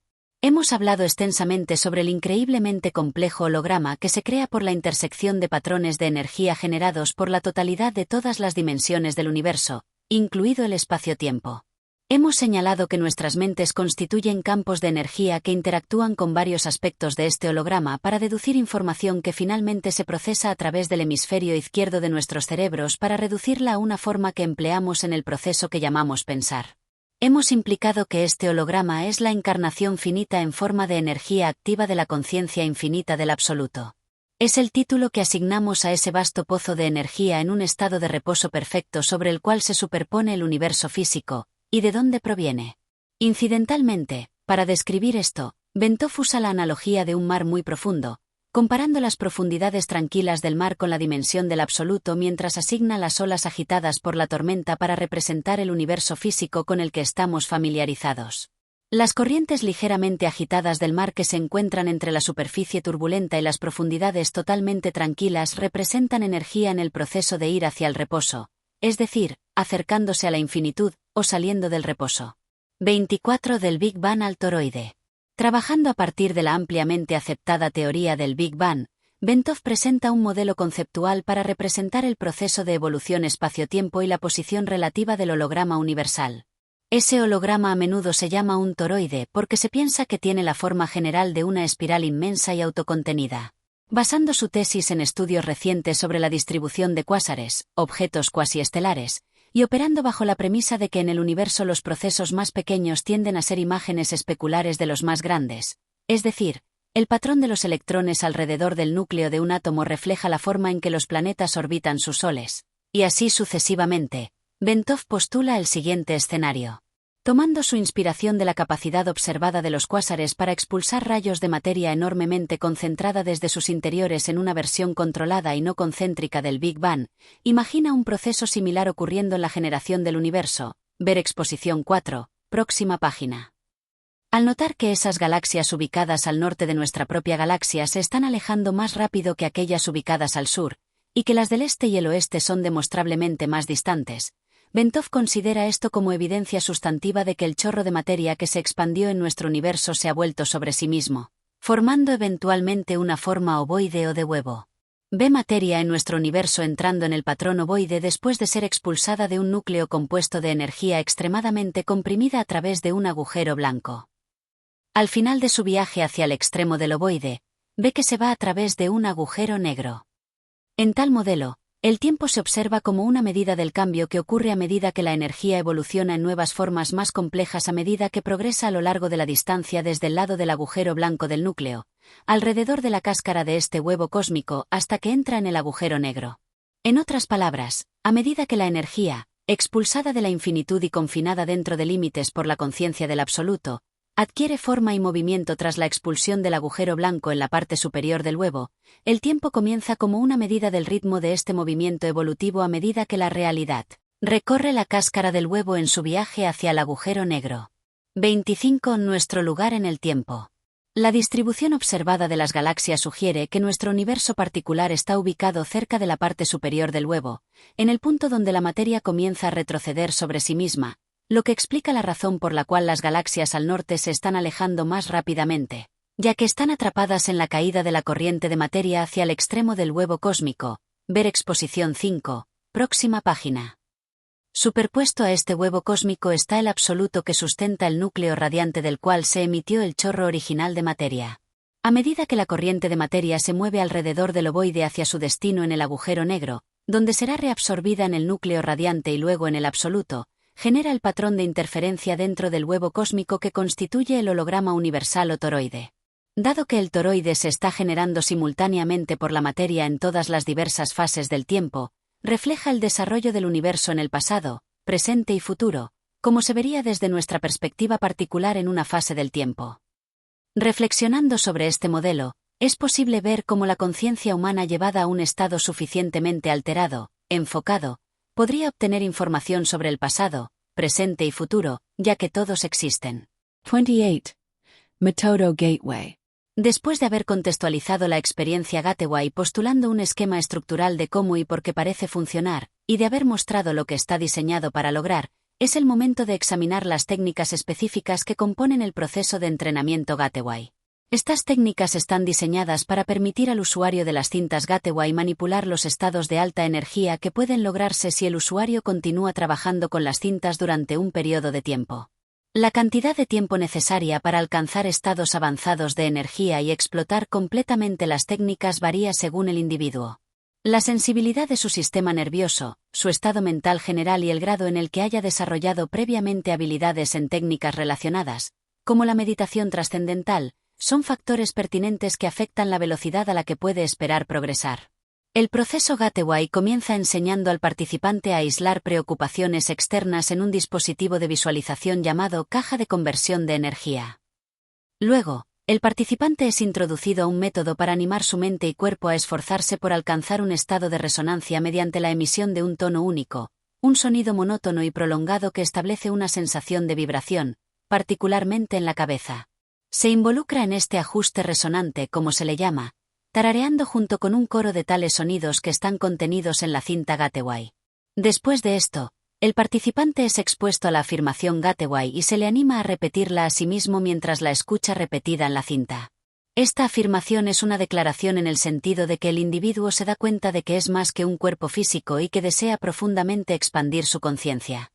Hemos hablado extensamente sobre el increíblemente complejo holograma que se crea por la intersección de patrones de energía generados por la totalidad de todas las dimensiones del universo, incluido el espacio-tiempo. Hemos señalado que nuestras mentes constituyen campos de energía que interactúan con varios aspectos de este holograma para deducir información que finalmente se procesa a través del hemisferio izquierdo de nuestros cerebros para reducirla a una forma que empleamos en el proceso que llamamos pensar. Hemos implicado que este holograma es la encarnación finita en forma de energía activa de la conciencia infinita del absoluto. Es el título que asignamos a ese vasto pozo de energía en un estado de reposo perfecto sobre el cual se superpone el universo físico, y de dónde proviene. Incidentalmente, para describir esto, Bentov usa la analogía de un mar muy profundo, comparando las profundidades tranquilas del mar con la dimensión del absoluto mientras asigna las olas agitadas por la tormenta para representar el universo físico con el que estamos familiarizados. Las corrientes ligeramente agitadas del mar que se encuentran entre la superficie turbulenta y las profundidades totalmente tranquilas representan energía en el proceso de ir hacia el reposo, es decir, acercándose a la infinitud, o saliendo del reposo. 24. Del Big Bang al toroide. Trabajando a partir de la ampliamente aceptada teoría del Big Bang, Bentov presenta un modelo conceptual para representar el proceso de evolución espacio-tiempo y la posición relativa del holograma universal. Ese holograma a menudo se llama un toroide porque se piensa que tiene la forma general de una espiral inmensa y autocontenida. Basando su tesis en estudios recientes sobre la distribución de cuásares, objetos cuasiestelares, y operando bajo la premisa de que en el universo los procesos más pequeños tienden a ser imágenes especulares de los más grandes, es decir, el patrón de los electrones alrededor del núcleo de un átomo refleja la forma en que los planetas orbitan sus soles, y así sucesivamente, Bentov postula el siguiente escenario. Tomando su inspiración de la capacidad observada de los cuásares para expulsar rayos de materia enormemente concentrada desde sus interiores en una versión controlada y no concéntrica del Big Bang, imagina un proceso similar ocurriendo en la generación del universo. Ver exposición 4, próxima página. Al notar que esas galaxias ubicadas al norte de nuestra propia galaxia se están alejando más rápido que aquellas ubicadas al sur, y que las del este y el oeste son demostrablemente más distantes, Bentov considera esto como evidencia sustantiva de que el chorro de materia que se expandió en nuestro universo se ha vuelto sobre sí mismo, formando eventualmente una forma ovoide o de huevo. Ve materia en nuestro universo entrando en el patrón ovoide después de ser expulsada de un núcleo compuesto de energía extremadamente comprimida a través de un agujero blanco. Al final de su viaje hacia el extremo del ovoide, ve que se va a través de un agujero negro. En tal modelo, el tiempo se observa como una medida del cambio que ocurre a medida que la energía evoluciona en nuevas formas más complejas a medida que progresa a lo largo de la distancia desde el lado del agujero blanco del núcleo, alrededor de la cáscara de este huevo cósmico hasta que entra en el agujero negro. En otras palabras, a medida que la energía, expulsada de la infinitud y confinada dentro de límites por la conciencia del absoluto, adquiere forma y movimiento tras la expulsión del agujero blanco en la parte superior del huevo, el tiempo comienza como una medida del ritmo de este movimiento evolutivo a medida que la realidad recorre la cáscara del huevo en su viaje hacia el agujero negro. 25. Nuestro lugar en el tiempo. La distribución observada de las galaxias sugiere que nuestro universo particular está ubicado cerca de la parte superior del huevo, en el punto donde la materia comienza a retroceder sobre sí misma, lo que explica la razón por la cual las galaxias al norte se están alejando más rápidamente, ya que están atrapadas en la caída de la corriente de materia hacia el extremo del huevo cósmico. Ver exposición 5, próxima página. Superpuesto a este huevo cósmico está el absoluto que sustenta el núcleo radiante del cual se emitió el chorro original de materia. A medida que la corriente de materia se mueve alrededor del ovoide hacia su destino en el agujero negro, donde será reabsorbida en el núcleo radiante y luego en el absoluto, genera el patrón de interferencia dentro del huevo cósmico que constituye el holograma universal o toroide. Dado que el toroide se está generando simultáneamente por la materia en todas las diversas fases del tiempo, refleja el desarrollo del universo en el pasado, presente y futuro, como se vería desde nuestra perspectiva particular en una fase del tiempo. Reflexionando sobre este modelo, es posible ver cómo la conciencia humana llevada a un estado suficientemente alterado, enfocado, podría obtener información sobre el pasado, presente y futuro, ya que todos existen. 28. Metodo Gateway. Después de haber contextualizado la experiencia Gateway postulando un esquema estructural de cómo y por qué parece funcionar, y de haber mostrado lo que está diseñado para lograr, es el momento de examinar las técnicas específicas que componen el proceso de entrenamiento Gateway. Estas técnicas están diseñadas para permitir al usuario de las cintas Gateway manipular los estados de alta energía que pueden lograrse si el usuario continúa trabajando con las cintas durante un periodo de tiempo. La cantidad de tiempo necesaria para alcanzar estados avanzados de energía y explotar completamente las técnicas varía según el individuo. La sensibilidad de su sistema nervioso, su estado mental general y el grado en el que haya desarrollado previamente habilidades en técnicas relacionadas, como la meditación trascendental, son factores pertinentes que afectan la velocidad a la que puede esperar progresar. El proceso Gateway comienza enseñando al participante a aislar preocupaciones externas en un dispositivo de visualización llamado caja de conversión de energía. Luego, el participante es introducido a un método para animar su mente y cuerpo a esforzarse por alcanzar un estado de resonancia mediante la emisión de un tono único, un sonido monótono y prolongado que establece una sensación de vibración, particularmente en la cabeza. Se involucra en este ajuste resonante, como se le llama, tarareando junto con un coro de tales sonidos que están contenidos en la cinta Gateway. Después de esto, el participante es expuesto a la afirmación Gateway y se le anima a repetirla a sí mismo mientras la escucha repetida en la cinta. Esta afirmación es una declaración en el sentido de que el individuo se da cuenta de que es más que un cuerpo físico y que desea profundamente expandir su conciencia.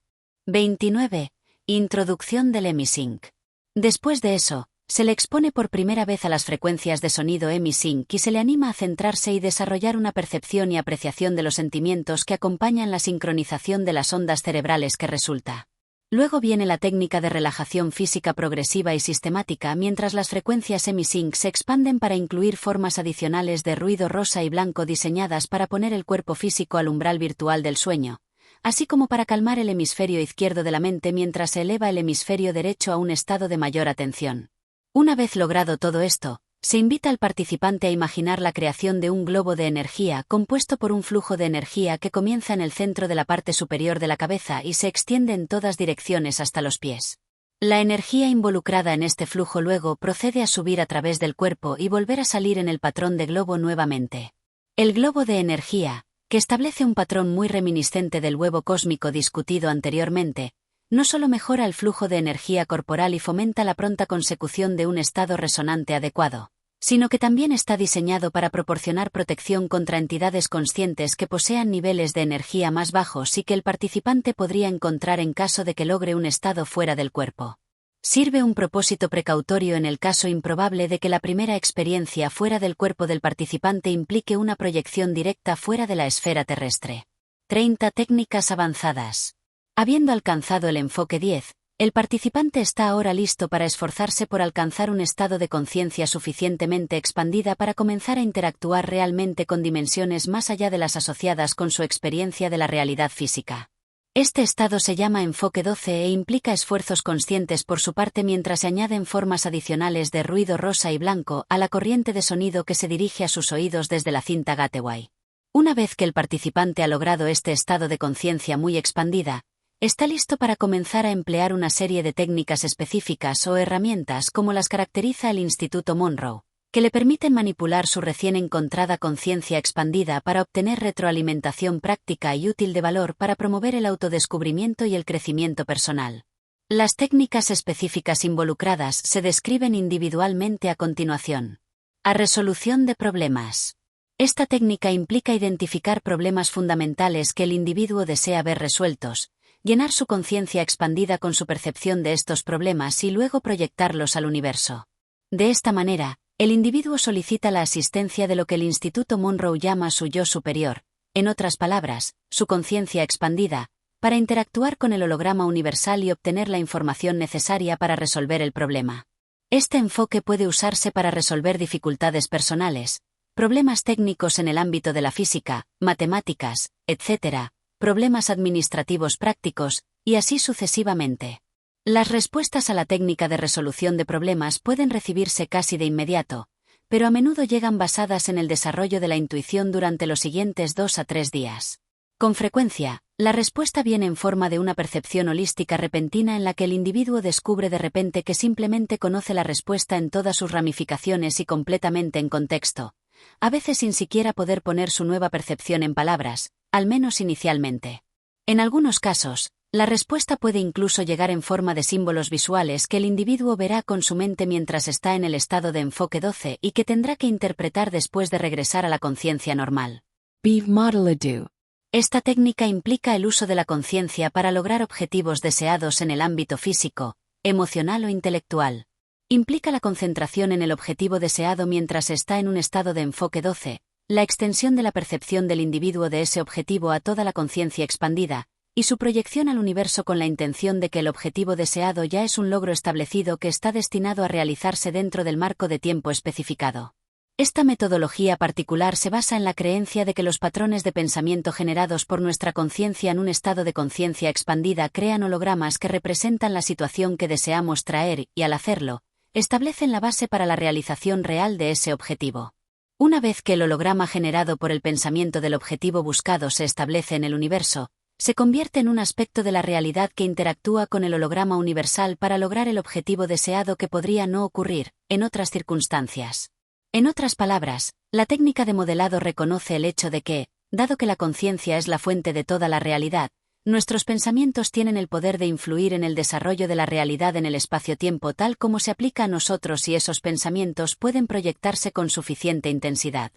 29. Introducción del EmiSync. Después de eso, se le expone por primera vez a las frecuencias de sonido EmiSync y se le anima a centrarse y desarrollar una percepción y apreciación de los sentimientos que acompañan la sincronización de las ondas cerebrales que resulta. Luego viene la técnica de relajación física progresiva y sistemática mientras las frecuencias EmiSync se expanden para incluir formas adicionales de ruido rosa y blanco diseñadas para poner el cuerpo físico al umbral virtual del sueño, así como para calmar el hemisferio izquierdo de la mente mientras se eleva el hemisferio derecho a un estado de mayor atención. Una vez logrado todo esto, se invita al participante a imaginar la creación de un globo de energía compuesto por un flujo de energía que comienza en el centro de la parte superior de la cabeza y se extiende en todas direcciones hasta los pies. La energía involucrada en este flujo luego procede a subir a través del cuerpo y volver a salir en el patrón de globo nuevamente. El globo de energía, que establece un patrón muy reminiscente del huevo cósmico discutido anteriormente, no solo mejora el flujo de energía corporal y fomenta la pronta consecución de un estado resonante adecuado, sino que también está diseñado para proporcionar protección contra entidades conscientes que posean niveles de energía más bajos y que el participante podría encontrar en caso de que logre un estado fuera del cuerpo. Sirve un propósito precautorio en el caso improbable de que la primera experiencia fuera del cuerpo del participante implique una proyección directa fuera de la esfera terrestre. 30 técnicas avanzadas. Habiendo alcanzado el enfoque 10, el participante está ahora listo para esforzarse por alcanzar un estado de conciencia suficientemente expandida para comenzar a interactuar realmente con dimensiones más allá de las asociadas con su experiencia de la realidad física. Este estado se llama enfoque 12 e implica esfuerzos conscientes por su parte mientras se añaden formas adicionales de ruido rosa y blanco a la corriente de sonido que se dirige a sus oídos desde la cinta Gateway. Una vez que el participante ha logrado este estado de conciencia muy expandida, está listo para comenzar a emplear una serie de técnicas específicas o herramientas como las caracteriza el Instituto Monroe, que le permiten manipular su recién encontrada conciencia expandida para obtener retroalimentación práctica y útil de valor para promover el autodescubrimiento y el crecimiento personal. Las técnicas específicas involucradas se describen individualmente a continuación. A resolución de problemas. Esta técnica implica identificar problemas fundamentales que el individuo desea ver resueltos, llenar su conciencia expandida con su percepción de estos problemas y luego proyectarlos al universo. De esta manera, el individuo solicita la asistencia de lo que el Instituto Monroe llama su yo superior, en otras palabras, su conciencia expandida, para interactuar con el holograma universal y obtener la información necesaria para resolver el problema. Este enfoque puede usarse para resolver dificultades personales, problemas técnicos en el ámbito de la física, matemáticas, etc., problemas administrativos prácticos, y así sucesivamente. Las respuestas a la técnica de resolución de problemas pueden recibirse casi de inmediato, pero a menudo llegan basadas en el desarrollo de la intuición durante los siguientes 2 a 3 días. Con frecuencia, la respuesta viene en forma de una percepción holística repentina en la que el individuo descubre de repente que simplemente conoce la respuesta en todas sus ramificaciones y completamente en contexto, a veces sin siquiera poder poner su nueva percepción en palabras, al menos inicialmente. En algunos casos, la respuesta puede incluso llegar en forma de símbolos visuales que el individuo verá con su mente mientras está en el estado de enfoque 12 y que tendrá que interpretar después de regresar a la conciencia normal. Beav Modeladu. Esta técnica implica el uso de la conciencia para lograr objetivos deseados en el ámbito físico, emocional o intelectual. Implica la concentración en el objetivo deseado mientras está en un estado de enfoque 12, la extensión de la percepción del individuo de ese objetivo a toda la conciencia expandida, y su proyección al universo con la intención de que el objetivo deseado ya es un logro establecido que está destinado a realizarse dentro del marco de tiempo especificado. Esta metodología particular se basa en la creencia de que los patrones de pensamiento generados por nuestra conciencia en un estado de conciencia expandida crean hologramas que representan la situación que deseamos traer y, al hacerlo, establecen la base para la realización real de ese objetivo. Una vez que el holograma generado por el pensamiento del objetivo buscado se establece en el universo, se convierte en un aspecto de la realidad que interactúa con el holograma universal para lograr el objetivo deseado que podría no ocurrir, en otras circunstancias. En otras palabras, la técnica de modelado reconoce el hecho de que, dado que la conciencia es la fuente de toda la realidad, nuestros pensamientos tienen el poder de influir en el desarrollo de la realidad en el espacio-tiempo tal como se aplica a nosotros y esos pensamientos pueden proyectarse con suficiente intensidad.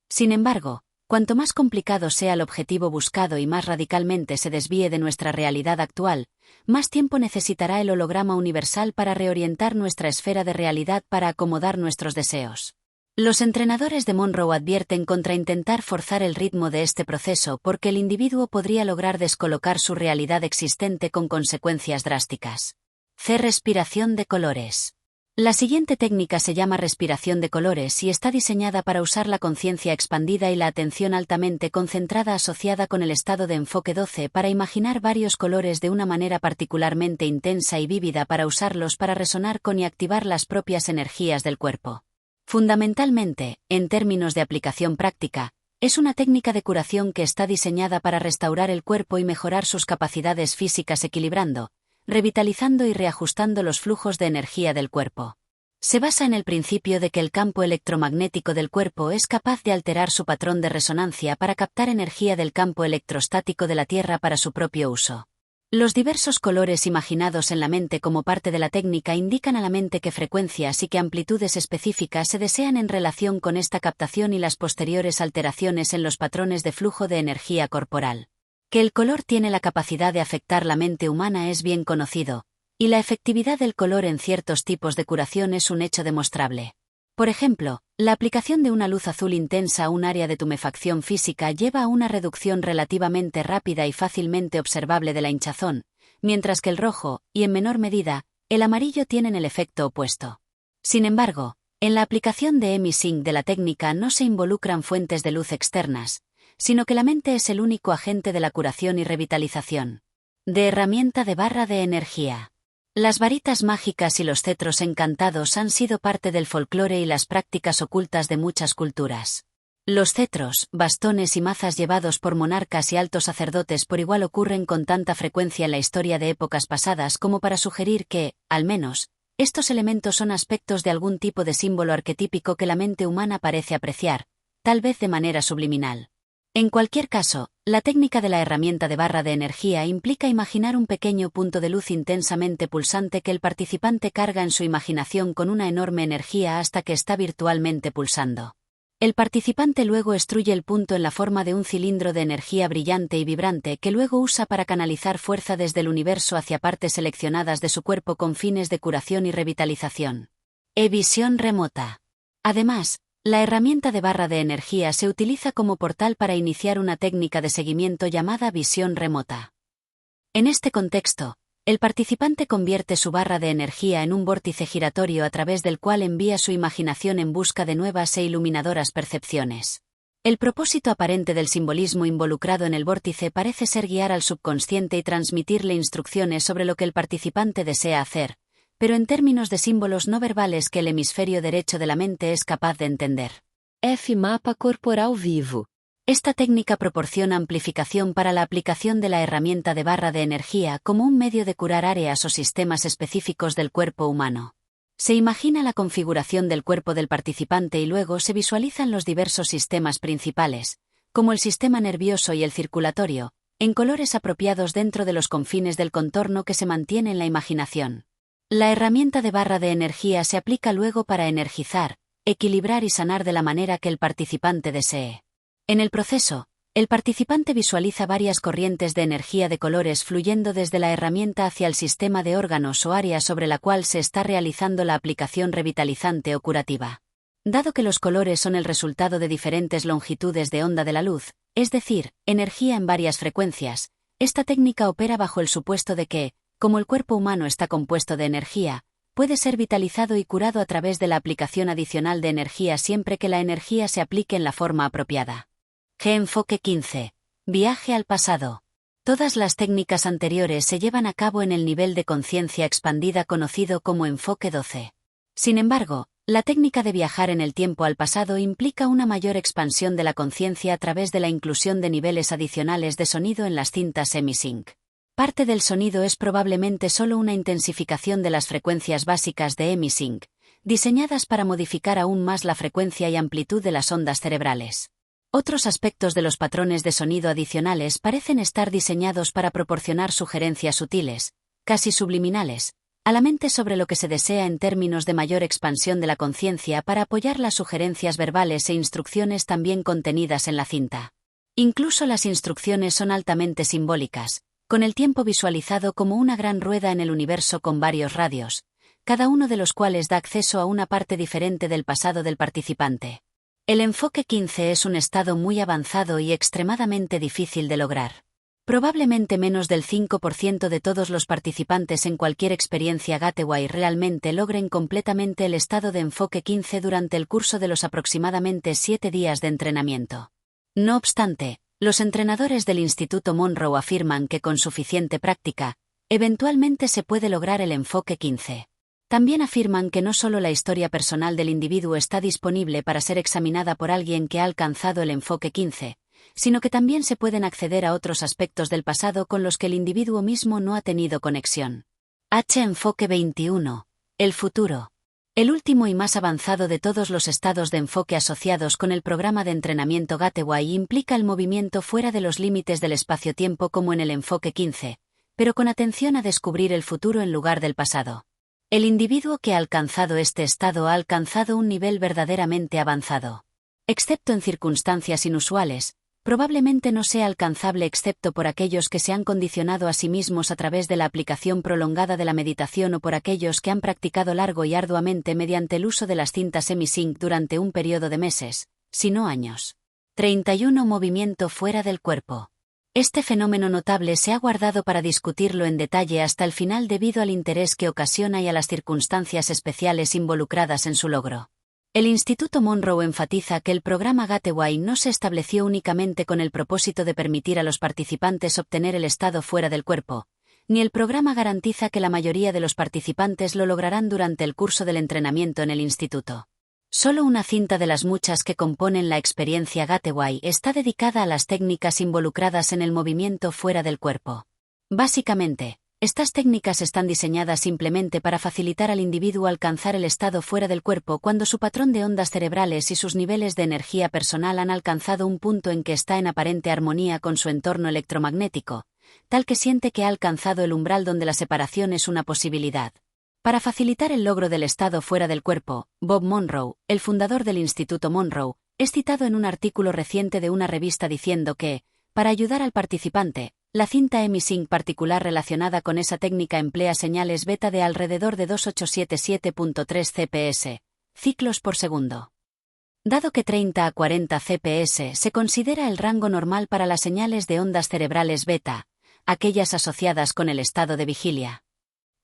Sin embargo, cuanto más complicado sea el objetivo buscado y más radicalmente se desvíe de nuestra realidad actual, más tiempo necesitará el holograma universal para reorientar nuestra esfera de realidad para acomodar nuestros deseos. Los entrenadores de Monroe advierten contra intentar forzar el ritmo de este proceso porque el individuo podría lograr descolocar su realidad existente con consecuencias drásticas. Respiración de colores. La siguiente técnica se llama respiración de colores y está diseñada para usar la conciencia expandida y la atención altamente concentrada asociada con el estado de enfoque 12 para imaginar varios colores de una manera particularmente intensa y vívida para usarlos para resonar con y activar las propias energías del cuerpo. Fundamentalmente, en términos de aplicación práctica, es una técnica de curación que está diseñada para restaurar el cuerpo y mejorar sus capacidades físicas equilibrando, revitalizando y reajustando los flujos de energía del cuerpo. Se basa en el principio de que el campo electromagnético del cuerpo es capaz de alterar su patrón de resonancia para captar energía del campo electrostático de la Tierra para su propio uso. Los diversos colores imaginados en la mente como parte de la técnica indican a la mente qué frecuencias y qué amplitudes específicas se desean en relación con esta captación y las posteriores alteraciones en los patrones de flujo de energía corporal. Que el color tiene la capacidad de afectar la mente humana es bien conocido, y la efectividad del color en ciertos tipos de curación es un hecho demostrable. Por ejemplo, la aplicación de una luz azul intensa a un área de tumefacción física lleva a una reducción relativamente rápida y fácilmente observable de la hinchazón, mientras que el rojo, y en menor medida, el amarillo tienen el efecto opuesto. Sin embargo, en la aplicación de emising de la técnica no se involucran fuentes de luz externas, sino que la mente es el único agente de la curación y revitalización. De herramienta de barra de energía. Las varitas mágicas y los cetros encantados han sido parte del folclore y las prácticas ocultas de muchas culturas. Los cetros, bastones y mazas llevados por monarcas y altos sacerdotes por igual ocurren con tanta frecuencia en la historia de épocas pasadas como para sugerir que, al menos, estos elementos son aspectos de algún tipo de símbolo arquetípico que la mente humana parece apreciar, tal vez de manera subliminal. En cualquier caso, la técnica de la herramienta de barra de energía implica imaginar un pequeño punto de luz intensamente pulsante que el participante carga en su imaginación con una enorme energía hasta que está virtualmente pulsando. El participante luego extruye el punto en la forma de un cilindro de energía brillante y vibrante que luego usa para canalizar fuerza desde el universo hacia partes seleccionadas de su cuerpo con fines de curación y revitalización. Visión remota. Además, la herramienta de barra de energía se utiliza como portal para iniciar una técnica de seguimiento llamada visión remota. En este contexto, el participante convierte su barra de energía en un vórtice giratorio a través del cual envía su imaginación en busca de nuevas e iluminadoras percepciones. El propósito aparente del simbolismo involucrado en el vórtice parece ser guiar al subconsciente y transmitirle instrucciones sobre lo que el participante desea hacer, pero en términos de símbolos no verbales que el hemisferio derecho de la mente es capaz de entender. F-Mapa corporal vivo. Esta técnica proporciona amplificación para la aplicación de la herramienta de barra de energía como un medio de curar áreas o sistemas específicos del cuerpo humano. Se imagina la configuración del cuerpo del participante y luego se visualizan los diversos sistemas principales, como el sistema nervioso y el circulatorio, en colores apropiados dentro de los confines del contorno que se mantiene en la imaginación. La herramienta de barra de energía se aplica luego para energizar, equilibrar y sanar de la manera que el participante desee. En el proceso, el participante visualiza varias corrientes de energía de colores fluyendo desde la herramienta hacia el sistema de órganos o área sobre la cual se está realizando la aplicación revitalizante o curativa. Dado que los colores son el resultado de diferentes longitudes de onda de la luz, es decir, energía en varias frecuencias, esta técnica opera bajo el supuesto de que, como el cuerpo humano está compuesto de energía, puede ser vitalizado y curado a través de la aplicación adicional de energía siempre que la energía se aplique en la forma apropiada. Enfoque 15. Viaje al pasado. Todas las técnicas anteriores se llevan a cabo en el nivel de conciencia expandida conocido como enfoque 12. Sin embargo, la técnica de viajar en el tiempo al pasado implica una mayor expansión de la conciencia a través de la inclusión de niveles adicionales de sonido en las cintas Emisync. Parte del sonido es probablemente solo una intensificación de las frecuencias básicas de Emisync, diseñadas para modificar aún más la frecuencia y amplitud de las ondas cerebrales. Otros aspectos de los patrones de sonido adicionales parecen estar diseñados para proporcionar sugerencias sutiles, casi subliminales, a la mente sobre lo que se desea en términos de mayor expansión de la conciencia para apoyar las sugerencias verbales e instrucciones también contenidas en la cinta. Incluso las instrucciones son altamente simbólicas, con el tiempo visualizado como una gran rueda en el universo con varios radios, cada uno de los cuales da acceso a una parte diferente del pasado del participante. El enfoque 15 es un estado muy avanzado y extremadamente difícil de lograr. Probablemente menos del 5% de todos los participantes en cualquier experiencia Gateway realmente logren completamente el estado de enfoque 15 durante el curso de los aproximadamente 7 días de entrenamiento. No obstante, los entrenadores del Instituto Monroe afirman que con suficiente práctica, eventualmente se puede lograr el enfoque 15. También afirman que no solo la historia personal del individuo está disponible para ser examinada por alguien que ha alcanzado el enfoque 15, sino que también se pueden acceder a otros aspectos del pasado con los que el individuo mismo no ha tenido conexión. Enfoque 21. El futuro. El último y más avanzado de todos los estados de enfoque asociados con el programa de entrenamiento Gateway implica el movimiento fuera de los límites del espacio-tiempo como en el enfoque 15, pero con atención a descubrir el futuro en lugar del pasado. El individuo que ha alcanzado este estado ha alcanzado un nivel verdaderamente avanzado. Excepto en circunstancias inusuales, probablemente no sea alcanzable excepto por aquellos que se han condicionado a sí mismos a través de la aplicación prolongada de la meditación o por aquellos que han practicado largo y arduamente mediante el uso de las cintas Emisync durante un periodo de meses, si no años. 31. Movimiento fuera del cuerpo. Este fenómeno notable se ha guardado para discutirlo en detalle hasta el final debido al interés que ocasiona y a las circunstancias especiales involucradas en su logro. El Instituto Monroe enfatiza que el programa Gateway no se estableció únicamente con el propósito de permitir a los participantes obtener el estado fuera del cuerpo, ni el programa garantiza que la mayoría de los participantes lo lograrán durante el curso del entrenamiento en el instituto. Solo una cinta de las muchas que componen la experiencia Gateway está dedicada a las técnicas involucradas en el movimiento fuera del cuerpo. Básicamente, estas técnicas están diseñadas simplemente para facilitar al individuo alcanzar el estado fuera del cuerpo cuando su patrón de ondas cerebrales y sus niveles de energía personal han alcanzado un punto en que está en aparente armonía con su entorno electromagnético, tal que siente que ha alcanzado el umbral donde la separación es una posibilidad. Para facilitar el logro del estado fuera del cuerpo, Bob Monroe, el fundador del Instituto Monroe, es citado en un artículo reciente de una revista diciendo que, para ayudar al participante, la cinta Emisync particular relacionada con esa técnica emplea señales beta de alrededor de 2877.3 CPS, ciclos por segundo. Dado que 30 a 40 CPS se considera el rango normal para las señales de ondas cerebrales beta, aquellas asociadas con el estado de vigilia.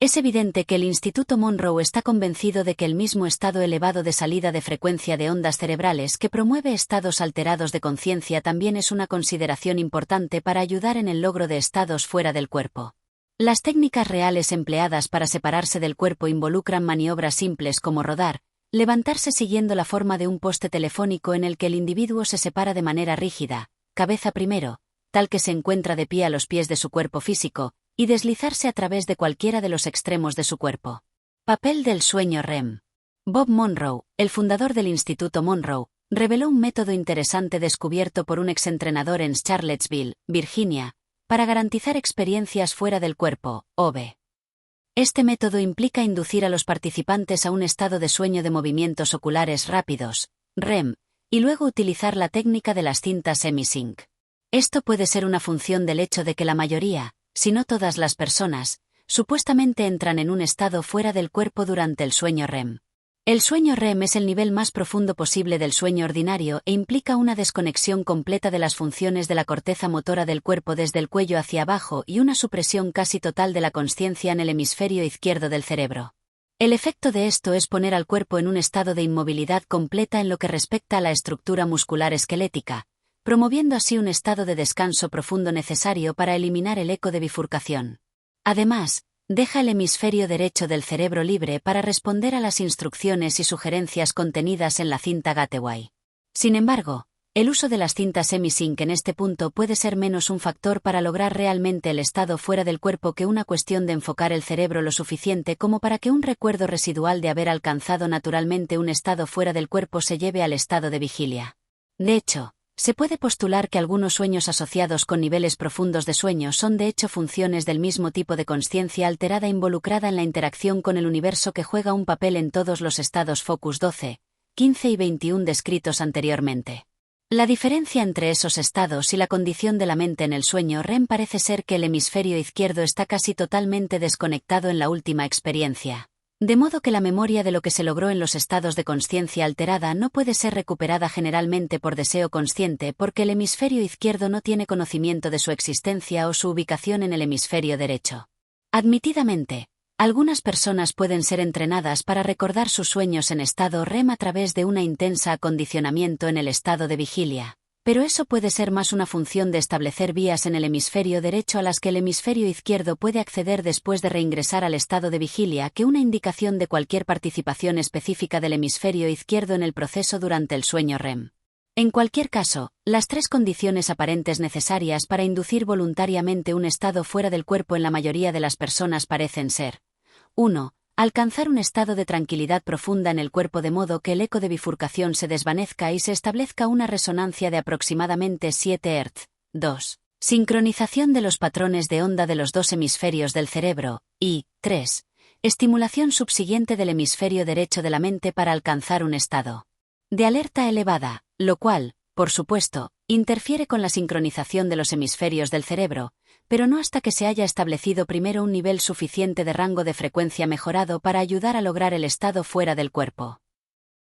Es evidente que el Instituto Monroe está convencido de que el mismo estado elevado de salida de frecuencia de ondas cerebrales que promueve estados alterados de conciencia también es una consideración importante para ayudar en el logro de estados fuera del cuerpo. Las técnicas reales empleadas para separarse del cuerpo involucran maniobras simples como rodar, levantarse siguiendo la forma de un poste telefónico en el que el individuo se separa de manera rígida, cabeza primero, tal que se encuentra de pie a los pies de su cuerpo físico, y deslizarse a través de cualquiera de los extremos de su cuerpo. Papel del sueño REM. Bob Monroe, el fundador del Instituto Monroe, reveló un método interesante descubierto por un exentrenador en Charlottesville, Virginia, para garantizar experiencias fuera del cuerpo, OB. Este método implica inducir a los participantes a un estado de sueño de movimientos oculares rápidos, REM, y luego utilizar la técnica de las cintas semisync. Esto puede ser una función del hecho de que la mayoría, si no todas las personas, supuestamente entran en un estado fuera del cuerpo durante el sueño REM. El sueño REM es el nivel más profundo posible del sueño ordinario e implica una desconexión completa de las funciones de la corteza motora del cuerpo desde el cuello hacia abajo y una supresión casi total de la consciencia en el hemisferio izquierdo del cerebro. El efecto de esto es poner al cuerpo en un estado de inmovilidad completa en lo que respecta a la estructura muscular esquelética, promoviendo así un estado de descanso profundo necesario para eliminar el eco de bifurcación. Además, deja el hemisferio derecho del cerebro libre para responder a las instrucciones y sugerencias contenidas en la cinta Gateway. Sin embargo, el uso de las cintas semisync en este punto puede ser menos un factor para lograr realmente el estado fuera del cuerpo que una cuestión de enfocar el cerebro lo suficiente como para que un recuerdo residual de haber alcanzado naturalmente un estado fuera del cuerpo se lleve al estado de vigilia. De hecho, se puede postular que algunos sueños asociados con niveles profundos de sueño son de hecho funciones del mismo tipo de consciencia alterada involucrada en la interacción con el universo que juega un papel en todos los estados Focus 12, 15 y 21 descritos anteriormente. La diferencia entre esos estados y la condición de la mente en el sueño REM parece ser que el hemisferio izquierdo está casi totalmente desconectado en la última experiencia. De modo que la memoria de lo que se logró en los estados de consciencia alterada no puede ser recuperada generalmente por deseo consciente porque el hemisferio izquierdo no tiene conocimiento de su existencia o su ubicación en el hemisferio derecho. Admitidamente, algunas personas pueden ser entrenadas para recordar sus sueños en estado REM a través de una intensa acondicionamiento en el estado de vigilia. Pero eso puede ser más una función de establecer vías en el hemisferio derecho a las que el hemisferio izquierdo puede acceder después de reingresar al estado de vigilia que una indicación de cualquier participación específica del hemisferio izquierdo en el proceso durante el sueño REM. En cualquier caso, las tres condiciones aparentes necesarias para inducir voluntariamente un estado fuera del cuerpo en la mayoría de las personas parecen ser: 1. Alcanzar un estado de tranquilidad profunda en el cuerpo de modo que el eco de bifurcación se desvanezca y se establezca una resonancia de aproximadamente 7 Hz. 2. Sincronización de los patrones de onda de los dos hemisferios del cerebro. Y 3. Estimulación subsiguiente del hemisferio derecho de la mente para alcanzar un estado de alerta elevada, lo cual, por supuesto, interfiere con la sincronización de los hemisferios del cerebro, pero no hasta que se haya establecido primero un nivel suficiente de rango de frecuencia mejorado para ayudar a lograr el estado fuera del cuerpo.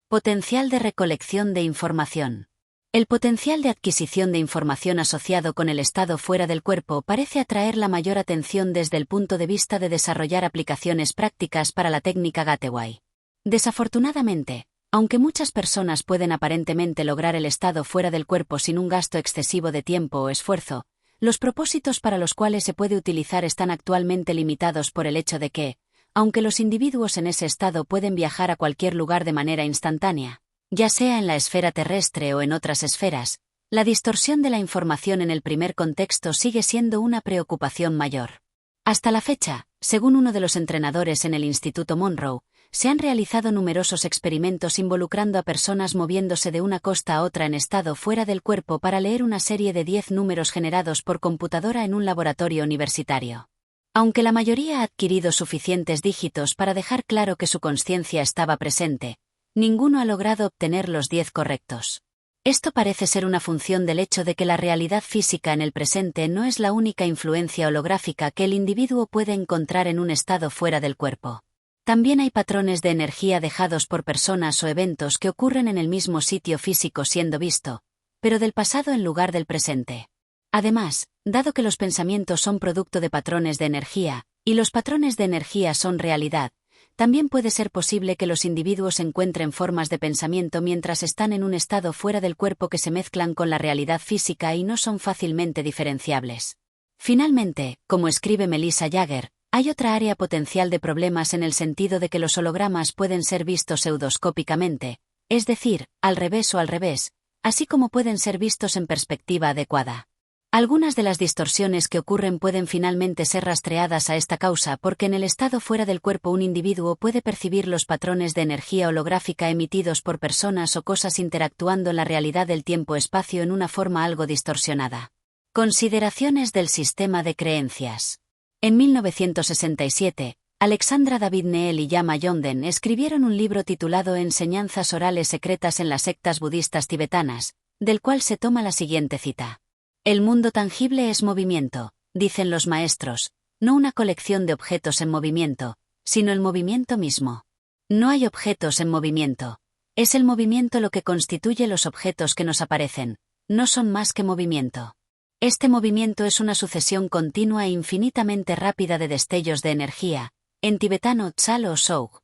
Potencial de recolección de información. El potencial de adquisición de información asociado con el estado fuera del cuerpo parece atraer la mayor atención desde el punto de vista de desarrollar aplicaciones prácticas para la técnica Gateway. Desafortunadamente, aunque muchas personas pueden aparentemente lograr el estado fuera del cuerpo sin un gasto excesivo de tiempo o esfuerzo, los propósitos para los cuales se puede utilizar están actualmente limitados por el hecho de que, aunque los individuos en ese estado pueden viajar a cualquier lugar de manera instantánea, ya sea en la esfera terrestre o en otras esferas, la distorsión de la información en el primer contexto sigue siendo una preocupación mayor. Hasta la fecha, según uno de los entrenadores en el Instituto Monroe, se han realizado numerosos experimentos involucrando a personas moviéndose de una costa a otra en estado fuera del cuerpo para leer una serie de 10 números generados por computadora en un laboratorio universitario. Aunque la mayoría ha adquirido suficientes dígitos para dejar claro que su consciencia estaba presente, ninguno ha logrado obtener los 10 correctos. Esto parece ser una función del hecho de que la realidad física en el presente no es la única influencia holográfica que el individuo puede encontrar en un estado fuera del cuerpo. También hay patrones de energía dejados por personas o eventos que ocurren en el mismo sitio físico siendo visto, pero del pasado en lugar del presente. Además, dado que los pensamientos son producto de patrones de energía, y los patrones de energía son realidad, también puede ser posible que los individuos encuentren formas de pensamiento mientras están en un estado fuera del cuerpo que se mezclan con la realidad física y no son fácilmente diferenciables. Finalmente, como escribe Melissa Jagger, hay otra área potencial de problemas en el sentido de que los hologramas pueden ser vistos pseudoscópicamente, es decir, al revés, así como pueden ser vistos en perspectiva adecuada. Algunas de las distorsiones que ocurren pueden finalmente ser rastreadas a esta causa porque en el estado fuera del cuerpo un individuo puede percibir los patrones de energía holográfica emitidos por personas o cosas interactuando en la realidad del tiempo-espacio en una forma algo distorsionada. Consideraciones del sistema de creencias. En 1967, Alexandra David Neel y Yama Yonden escribieron un libro titulado Enseñanzas orales secretas en las sectas budistas tibetanas, del cual se toma la siguiente cita. El mundo tangible es movimiento, dicen los maestros, no una colección de objetos en movimiento, sino el movimiento mismo. No hay objetos en movimiento. Es el movimiento lo que constituye los objetos que nos aparecen, no son más que movimiento. Este movimiento es una sucesión continua e infinitamente rápida de destellos de energía, en tibetano tsal o soug.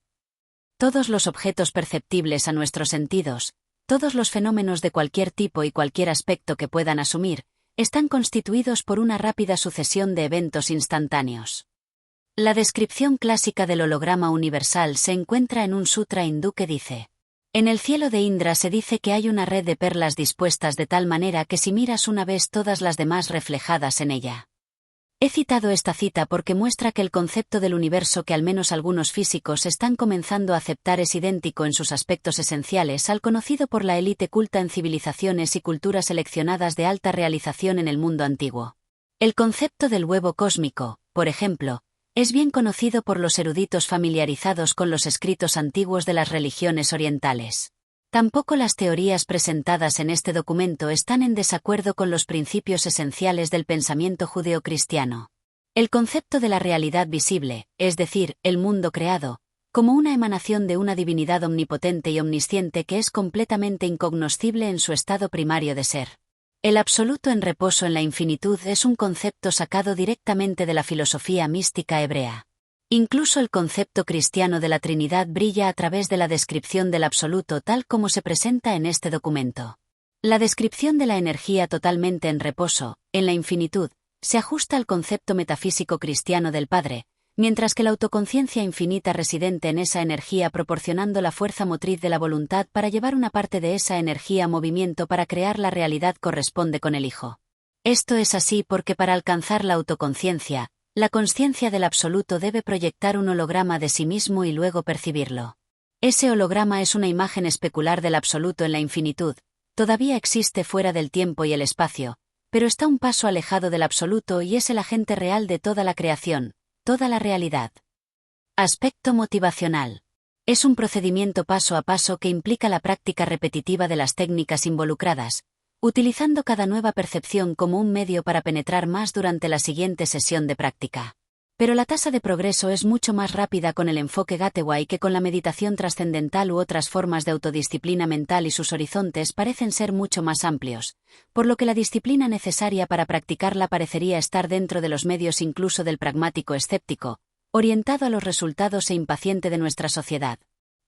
Todos los objetos perceptibles a nuestros sentidos, todos los fenómenos de cualquier tipo y cualquier aspecto que puedan asumir, están constituidos por una rápida sucesión de eventos instantáneos. La descripción clásica del holograma universal se encuentra en un sutra hindú que dice: en el cielo de Indra se dice que hay una red de perlas dispuestas de tal manera que si miras una vez todas las demás reflejadas en ella. He citado esta cita porque muestra que el concepto del universo que al menos algunos físicos están comenzando a aceptar es idéntico en sus aspectos esenciales al conocido por la élite culta en civilizaciones y culturas seleccionadas de alta realización en el mundo antiguo. El concepto del huevo cósmico, por ejemplo, es bien conocido por los eruditos familiarizados con los escritos antiguos de las religiones orientales. Tampoco las teorías presentadas en este documento están en desacuerdo con los principios esenciales del pensamiento judeocristiano. El concepto de la realidad visible, es decir, el mundo creado, como una emanación de una divinidad omnipotente y omnisciente que es completamente incognoscible en su estado primario de ser. El absoluto en reposo en la infinitud es un concepto sacado directamente de la filosofía mística hebrea. Incluso el concepto cristiano de la Trinidad brilla a través de la descripción del absoluto tal como se presenta en este documento. La descripción de la energía totalmente en reposo, en la infinitud, se ajusta al concepto metafísico cristiano del Padre, mientras que la autoconciencia infinita residente en esa energía proporcionando la fuerza motriz de la voluntad para llevar una parte de esa energía a movimiento para crear la realidad corresponde con el Hijo. Esto es así porque para alcanzar la autoconciencia, la consciencia del absoluto debe proyectar un holograma de sí mismo y luego percibirlo. Ese holograma es una imagen especular del absoluto en la infinitud, todavía existe fuera del tiempo y el espacio, pero está un paso alejado del absoluto y es el agente real de toda la creación, toda la realidad. Aspecto motivacional. Es un procedimiento paso a paso que implica la práctica repetitiva de las técnicas involucradas, utilizando cada nueva percepción como un medio para penetrar más durante la siguiente sesión de práctica. Pero la tasa de progreso es mucho más rápida con el enfoque Gateway que con la meditación trascendental u otras formas de autodisciplina mental y sus horizontes parecen ser mucho más amplios, por lo que la disciplina necesaria para practicarla parecería estar dentro de los medios incluso del pragmático escéptico, orientado a los resultados e impaciente de nuestra sociedad.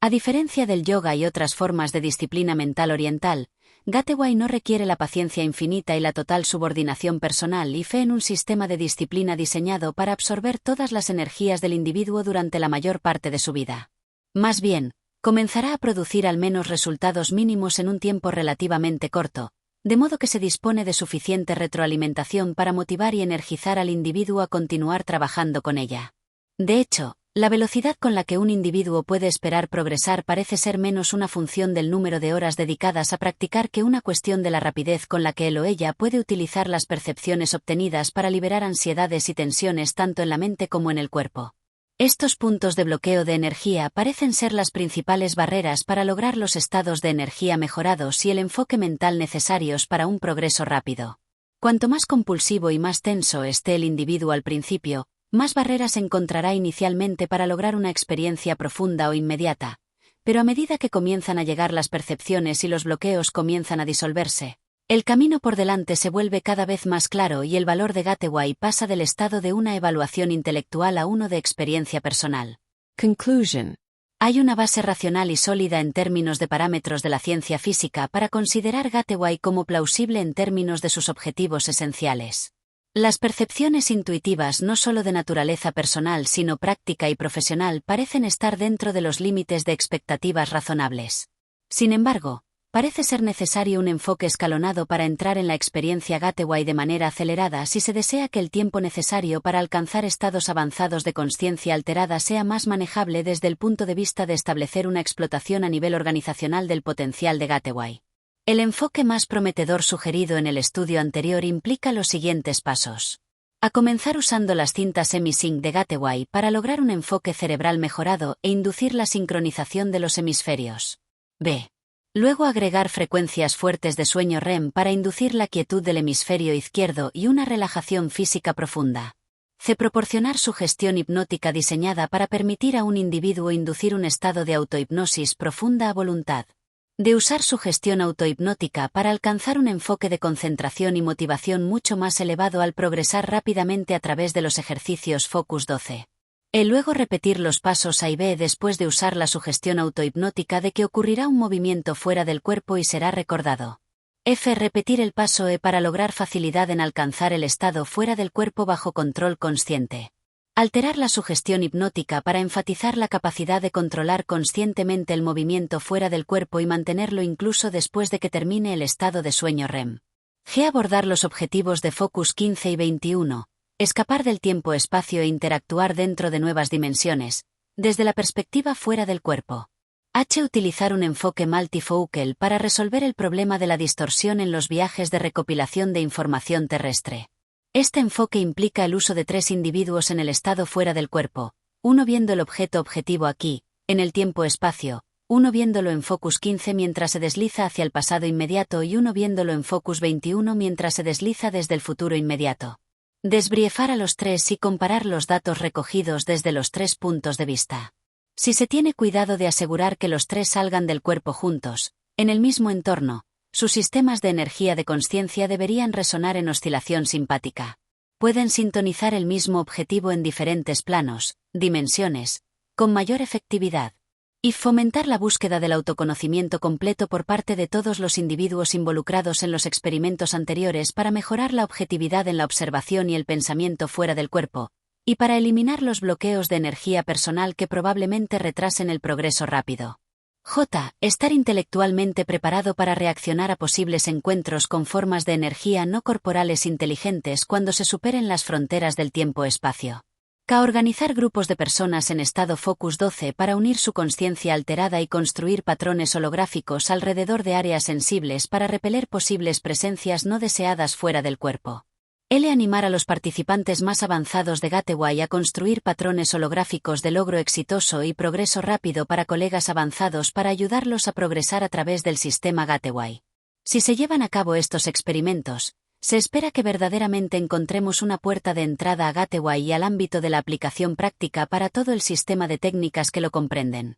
A diferencia del yoga y otras formas de disciplina mental oriental, Gateway no requiere la paciencia infinita y la total subordinación personal y fe en un sistema de disciplina diseñado para absorber todas las energías del individuo durante la mayor parte de su vida. Más bien, comenzará a producir al menos resultados mínimos en un tiempo relativamente corto, de modo que se dispone de suficiente retroalimentación para motivar y energizar al individuo a continuar trabajando con ella. De hecho, la velocidad con la que un individuo puede esperar progresar parece ser menos una función del número de horas dedicadas a practicar que una cuestión de la rapidez con la que él o ella puede utilizar las percepciones obtenidas para liberar ansiedades y tensiones tanto en la mente como en el cuerpo. Estos puntos de bloqueo de energía parecen ser las principales barreras para lograr los estados de energía mejorados y el enfoque mental necesarios para un progreso rápido. Cuanto más compulsivo y más tenso esté el individuo al principio, más barreras encontrará inicialmente para lograr una experiencia profunda o inmediata, pero a medida que comienzan a llegar las percepciones y los bloqueos comienzan a disolverse, El camino por delante se vuelve cada vez más claro y el valor de Gateway pasa del estado de una evaluación intelectual a uno de experiencia personal. Conclusion. Hay una base racional y sólida en términos de parámetros de la ciencia física para considerar Gateway como plausible en términos de sus objetivos esenciales. Las percepciones intuitivas no solo de naturaleza personal sino práctica y profesional parecen estar dentro de los límites de expectativas razonables. Sin embargo, parece ser necesario un enfoque escalonado para entrar en la experiencia Gateway de manera acelerada si se desea que el tiempo necesario para alcanzar estados avanzados de consciencia alterada sea más manejable desde el punto de vista de establecer una explotación a nivel organizacional del potencial de Gateway. El enfoque más prometedor sugerido en el estudio anterior implica los siguientes pasos. A comenzar usando las cintas semi-sync de Gateway para lograr un enfoque cerebral mejorado e inducir la sincronización de los hemisferios. B. Luego agregar frecuencias fuertes de sueño REM para inducir la quietud del hemisferio izquierdo y una relajación física profunda. C. Proporcionar sugestión hipnótica diseñada para permitir a un individuo inducir un estado de autohipnosis profunda a voluntad. D. Usar sugestión autohipnótica para alcanzar un enfoque de concentración y motivación mucho más elevado al progresar rápidamente a través de los ejercicios Focus 12. Luego repetir los pasos A y B después de usar la sugestión autohipnótica de que ocurrirá un movimiento fuera del cuerpo y será recordado. F. Repetir el paso E para lograr facilidad en alcanzar el estado fuera del cuerpo bajo control consciente. Alterar la sugestión hipnótica para enfatizar la capacidad de controlar conscientemente el movimiento fuera del cuerpo y mantenerlo incluso después de que termine el estado de sueño REM. G. Abordar los objetivos de Focus 15 y 21. Escapar del tiempo-espacio e interactuar dentro de nuevas dimensiones, desde la perspectiva fuera del cuerpo. H. Utilizar un enfoque multifocal para resolver el problema de la distorsión en los viajes de recopilación de información terrestre. Este enfoque implica el uso de 3 individuos en el estado fuera del cuerpo, uno viendo el objeto objetivo aquí, en el tiempo-espacio, uno viéndolo en Focus 15 mientras se desliza hacia el pasado inmediato y uno viéndolo en Focus 21 mientras se desliza desde el futuro inmediato. Desbriefar a los 3 y comparar los datos recogidos desde los 3 puntos de vista. Si se tiene cuidado de asegurar que los 3 salgan del cuerpo juntos, en el mismo entorno, sus sistemas de energía de consciencia deberían resonar en oscilación simpática. Pueden sintonizar el mismo objetivo en diferentes planos, dimensiones, con mayor efectividad. Y fomentar la búsqueda del autoconocimiento completo por parte de todos los individuos involucrados en los experimentos anteriores para mejorar la objetividad en la observación y el pensamiento fuera del cuerpo, y para eliminar los bloqueos de energía personal que probablemente retrasen el progreso rápido. J. Estar intelectualmente preparado para reaccionar a posibles encuentros con formas de energía no corporales inteligentes cuando se superen las fronteras del tiempo-espacio. K. Organizar grupos de personas en estado Focus 12 para unir su consciencia alterada y construir patrones holográficos alrededor de áreas sensibles para repeler posibles presencias no deseadas fuera del cuerpo. L. Animar a los participantes más avanzados de Gateway a construir patrones holográficos de logro exitoso y progreso rápido para colegas avanzados para ayudarlos a progresar a través del sistema Gateway. Si se llevan a cabo estos experimentos, se espera que verdaderamente encontremos una puerta de entrada a Gateway y al ámbito de la aplicación práctica para todo el sistema de técnicas que lo comprenden.